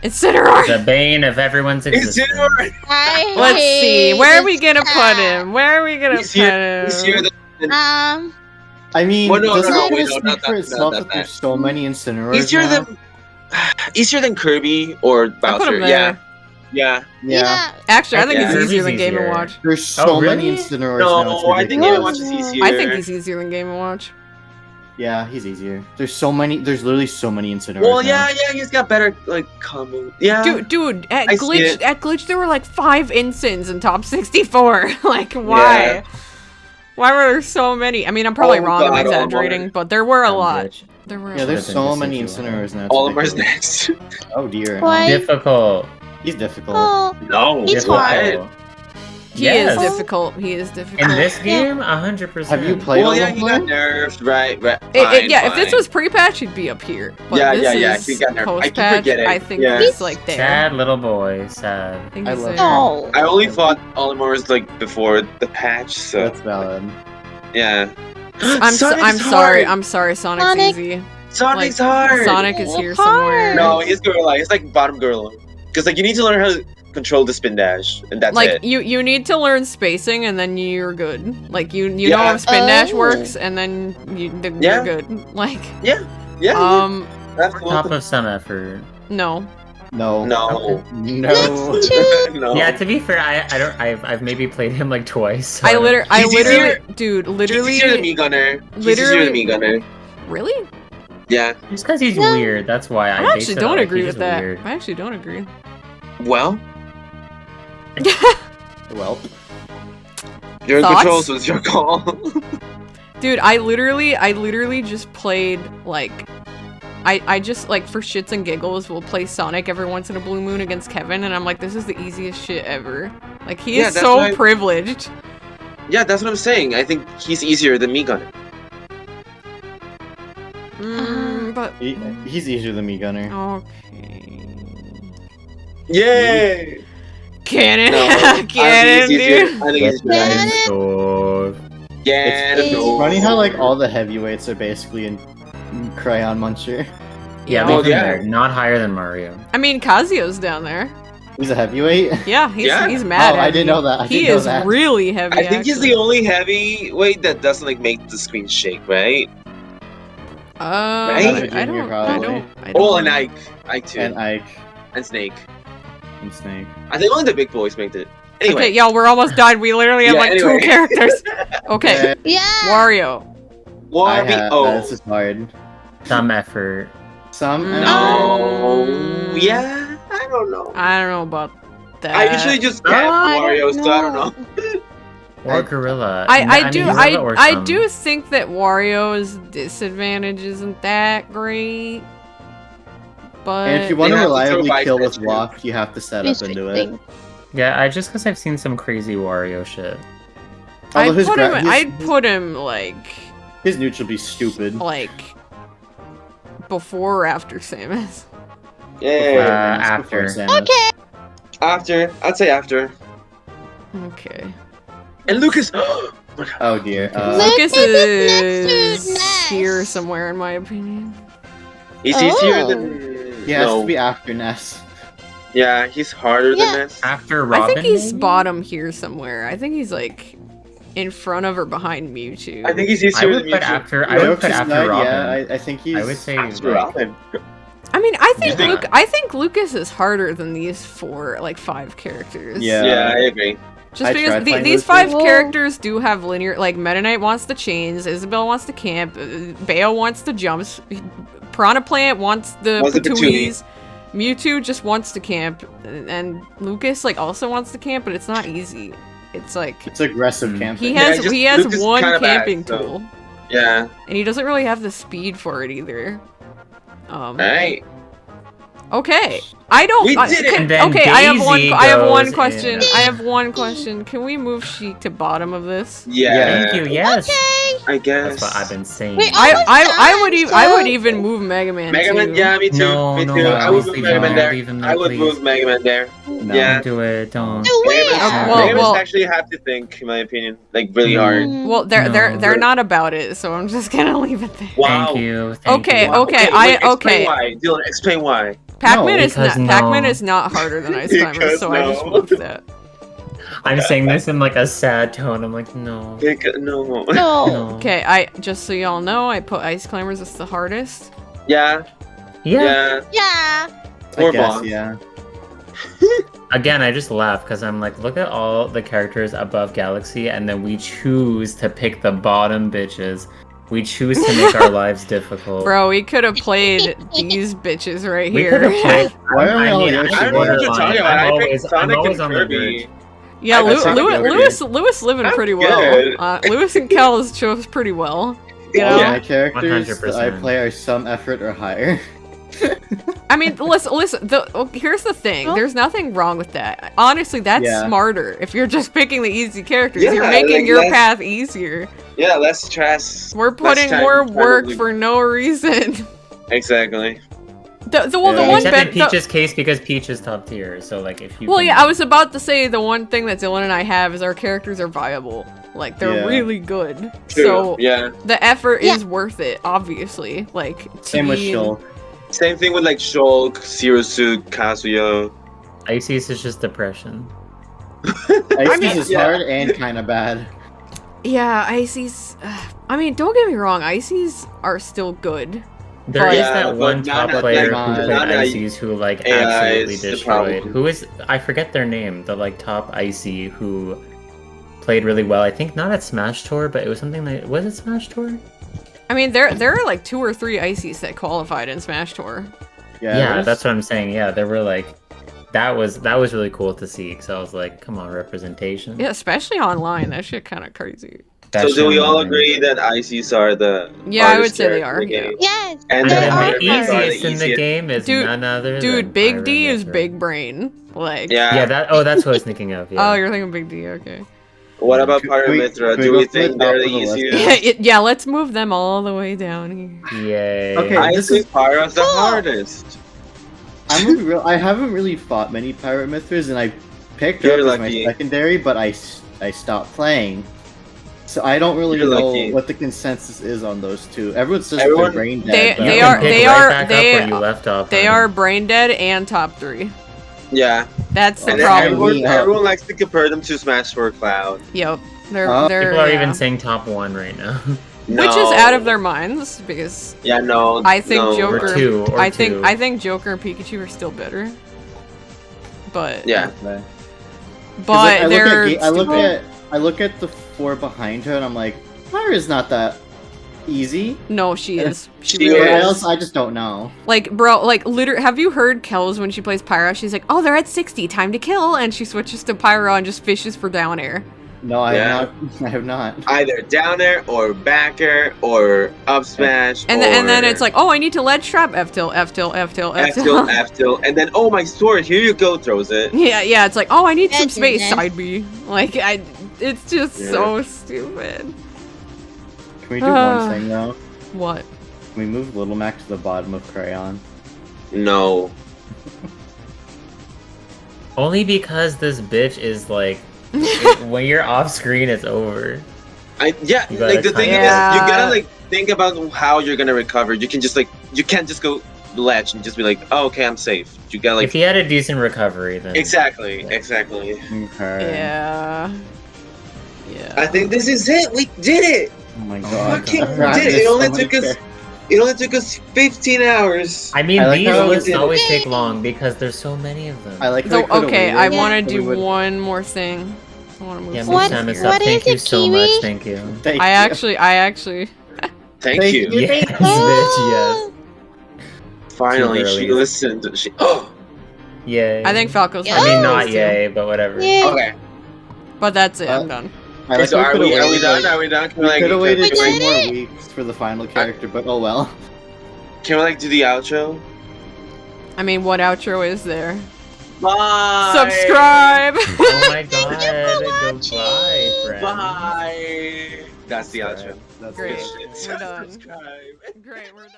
Incineroar. The bane of everyone's He's existence. here. I Let's see. hate Where are we this gonna put cat. him? Where are we gonna He's put here. He's here. him? I mean, Well, no, doesn't no, it wait, just no, speak not for that- itself not that that there's so many Incineroars Easier now? than easier than Kirby or I put Bowser. him there. Yeah. Yeah. Yeah. Actually, I think Yeah. he's easier than Kirby's Game and easier. Watch. There's so Oh, many really? Incineroars now. it's No, I think Game and ridiculous. Watch is easier. I think he's easier than Game and Watch. Yeah, he's easier. There's so many. There's literally so many Incineroars. Well, now. yeah, he's got better like combo. Yeah. Dude, at I see it. Glitch, there were like 5 Incins in top 64. Like, why? Yeah. Why were there so many? I mean, I'm probably Oh, wrong. I'm God, exaggerating, but there were a lot. There were. Yeah, a there's lot. so many Incineroars now. it's All of us ridiculous. next. Oh dear. Why? Difficult. He's difficult. Oh, No, It's what? hard. He Yes. is difficult. He is difficult. In this game, 100%. Have you played Well, a yeah, little he got more? nerfed, right? Yeah, if fine. this was pre-patch, he'd be up here. But Yeah, this yeah, yeah, is he got nerfed. I keep post-patch. forgetting. I think Yeah. he's like there. Sad little boy, sad. I think I he's love there. no. I only fought Olimars like before the patch, so That's valid. yeah. I'm Sonic's sorry. hard! I'm sorry. Sonic's Sonic. easy. Sonic's like, hard. Sonic is here Hard. somewhere. No, he's gorilla. He's like bottom gorilla. Because like you need to learn how to control the spin dash, and that's like it. you need to learn spacing, and then you're good. Like you know Yeah. how spin dash Oh. works, and then Yeah. you're good. Like Yeah, that's cool. Top of some effort. no. No. No. No. Let's choose. No. Yeah, to be fair, I've maybe played him like twice. So I don't- literally, easier- dude, He's literally, easier than me, Gunner. He's easier literally- than me, Gunner. really. Yeah. Just because he's No. weird, that's why I I base actually it don't on, like, agree he's with just that. weird. I actually don't agree. Well, Well, you're in Thoughts? control, so it's your call. Dude, I literally just played like I just like for shits and giggles will play Sonic every once in a blue moon against Kevin, and I'm like, this is the easiest shit ever. Like he Yeah, is that's so why- privileged. Yeah, that's what I'm saying. I think he's easier than me, Gunner. But he's easier than me, Gunner. okay. Yay! Cannon, No, I think cannon, he's easier. dude. I think he's Cannon. easier. So, Yeah, It's no. funny how like all the heavyweights are basically in Crayon Muncher. yeah, Well, leave him yeah. there. Not higher than Mario. I mean, Kazuya's down there. He's a heavyweight. Yeah, he's Yeah? mad. Oh, I heavy. didn't know that. I He didn't know is that. really heavy. I think he's actually. the only heavyweight that doesn't like make the screen shake, right? I Junior, don't. probably. Oh, and Ike too, And Ike and Snake. and Snake. I think only the big boys make it. Anyway, Okay, y'all, we're almost done. We literally have Yeah, like anyway. 2 characters. Okay, Yeah. Wario. This is hard. Some effort. Some. No. Yeah, I don't know. I don't know about that. I usually just get Wario, so I don't know. Or Gorilla. I mean, Gorilla or some. do think that Wario's disadvantage isn't that great. But And if you want to They have to throw reliably by kill with pitches. walk, you have to set up into it. Restricting. Yeah, just because I've seen some crazy Wario shit. I'd Although his put him. gra- his- I'd put him like His neutral be stupid. before or after Samus. Yeah. After. Okay. After, I'd say after. Okay. And Lucas. Oh dear. Lucas Lucas is next to is Ness. here somewhere, in my opinion. He's easier Oh. than. He has no. to be after Ness. Yeah, he's harder Yeah. than this. After Robin. I think he's maybe? bottom here somewhere. I think he's like in front of or behind Mewtwo. I think he's I easier would than put Mewtwo. after. I would put Yoke's after not- Robin. Yeah, I think he's. I would say After like, Robin. I mean, I think You think- I think Lucas is harder than these 5 characters. Yeah. Yeah, I agree. Just I because tried playing these Lucas. 5 Whoa. characters do have linear, like Meta Knight wants the chains, Isabel wants the camp, Bayo wants the jumps, Piranha Plant wants the Wants the Patuis, Mewtwo just wants to camp, and Lucas like also wants to camp, but it's not easy. It's like It's aggressive Hmm. camping. he has just- he has Lucas is one kinda bad, camping so- tool, Yeah. and he doesn't really have the speed for it either. Alright. Okay, I don't. We I- did it! can- And then okay, I have one. Daisy I have one goes question. in. I have one question. Can we move Sheik to bottom of this? Yeah. Thank you. Yes. Okay. I guess. That's what I've been saying. Wait, I I would even move Mega Man. Mega Man, too. yeah, me too. No, me no, too. I would please move leave Mega him Man there, there. leave him there, I would please. move Mega Man there. No. Yeah. Don't do it. Don't. Do Mega it. Man, well, Mega Man's well- actually have to think, in my opinion, like really hard. Well, they're No. not about it, so I'm just gonna leave it there. Wow. Thank you. Thank Okay, you. Wow. okay, wait, explain okay. Why. Dylan, explain why. Pac-Man No, is not because no. Pac-Man is not harder than Ice Climber, Because so I just no. moved that. I'm saying this in like a sad tone. I'm like, no. No. No. No. Okay, I just so y'all know, I put Ice Climbers as the hardest. Yeah. Yeah. Yeah. I Or guess, Bond. yeah. Again, I just laugh because I'm like, look at all the characters above Galaxy, and then we choose to pick the bottom bitches. We choose to make our lives difficult. Bro, we could have played these bitches right We here. could have played. Why are we all I don't know what you're talking about. I picked Sonic and Kirby. Yeah, I got Sonic over Lewis living That's pretty good. well. Lewis and Kel chose pretty well. You know? All Yeah. my characters that I 100%. play are some effort or higher. I mean, listen. Here's the thing. Huh? There's nothing wrong with that. Honestly, that's Yeah. smarter. If you're just picking the easy characters, Yeah, you're making like, your less- path easier. Yeah, less stress. We're putting time more to work probably- for no reason. Exactly. The Yeah. one Except in ben- Peach's case, because Peach is top tier, so like if you. Well, can- yeah, I was about to say the one thing that Dylan and I have is our characters are viable. Like they're Yeah. really good. True. So Yeah. the effort Yeah. is worth it, obviously. Like Same with Teen- Shulk. Same thing with like Shulk, Suit, Kazuya. Ices is just depression. Ices is yeah. hard and kind of bad. Yeah, Ices. I mean, don't get me wrong, Ices are still good. There But- is Yeah, that but one not- top player like, who played not- Ices who like AI absolutely is the destroyed. problem. Who is I forget their name. The like top Icy who played really well. I think not at Smash Tour, but it was something like was it Smash Tour? I mean, there are like 2 or 3 Ices that qualified in Smash Tour. Yeah, Yeah, there's- that's what I'm saying. Yeah, there were like that was really cool to see because I was like, come on, representation. Yeah, especially online. That shit kind of crazy. That So do we shit all online. agree that ICs are the Yeah, I would hardest say they character are. in the Yeah. game? Yes. And And they then then are the Pyramid are the easiest in the easiest. game is Dude- none other than Dude, Big Pyramid D is Mythra. big brain. Like. Yeah. Yeah, that's what I was thinking of. Yeah. Oh, you're thinking Big D. Okay. What about Could Pyramid we- Mythra? could we Do go we from the think they're top the of the list? easiest? Yeah, let's move them all the way down here. Yay. Okay. I this think is- Pyra's the Cool. hardest. I'm gonna be real. I haven't really fought many Pirate Mythras, and I picked You're her up as lucky. my secondary, but I stopped playing. So I don't really You're know lucky. what the consensus is on those two. Everyone's just Everyone- brain dead. They- but- You they can are- pick they right are- back they- up where you left off. They on. are brain dead and top 3. Yeah. That's the And then problem. everyone- everyone likes to compare them to Smash 4 Cloud. Yep. They're People are yeah. even saying top 1 right now. Which is No. out of their minds because Yeah, no. I think no. Joker- Or 2. Or I 2. think Joker and Pikachu are still better. But Yeah. Okay. 'Cause but they're I look at the 4 behind her, and I'm like, Pyra's not that easy. no, she is. She She really Or is. is. else I just don't know. Like, bro, like, literally, have you heard Kells when she plays Pyra? She's like, oh, they're at 60, time to kill, and she switches to Pyra and just fishes for down air. No, I Yeah. have not. I have not. Either down air or back air or up smash. And then it's like, oh, I need to ledge trap, F tilt, F tilt, F tilt, F F tilt, tilt. F tilt, and then oh my sword, here you go, throws it. Yeah, it's like, oh, I need some space, Goodness. side B. Like, it's just Yeah. so stupid. Can we do one thing though? What? Can we move Little Mac to the bottom of Crayon? No. Only because this bitch is like, when you're off screen, it's over. Yeah, You gotta like the thing is, Yeah. you gotta like think about how you're gonna recover. You can just like, you can't just go ledge and just be like, oh, okay, I'm safe. You gotta If like, he had a decent recovery, then exactly. Okay. Yeah. Yeah. I think this is it. We did it. Oh my Oh god. my Fucking God. God, did it. there's It only so many took us. characters. It only took us 15 hours. I mean, I like these how lists we did always it. take long because there's so many of them. I like how So, we could've okay, I waited, want to so we do would- one more thing. I want to move Yeah, some What- move stuff Samus here. up. what Thank is you it, so much. Kiwi? Thank you. Thank I you. actually, Thank Thank you. you. Yes, bitch. Oh. Finally, Too she early. listened. She. Oh. Yes. Yay. I think Falco's Yeah. I mean, hard to not lose to. yay, but whatever. Yeah. Okay. But that's it. I'm Uh, done. I like so how are could've we waited, done? like- Are we done? Can we We like, could have waited We 3 did more it. weeks for the final character, but oh well. can we like do the outro? I mean, what outro is there? Bye. Subscribe. Oh my god. watching. Goodbye, friend. Bye. That's the outro. That's Great. good. We're done. Subscribe. Great. We're done.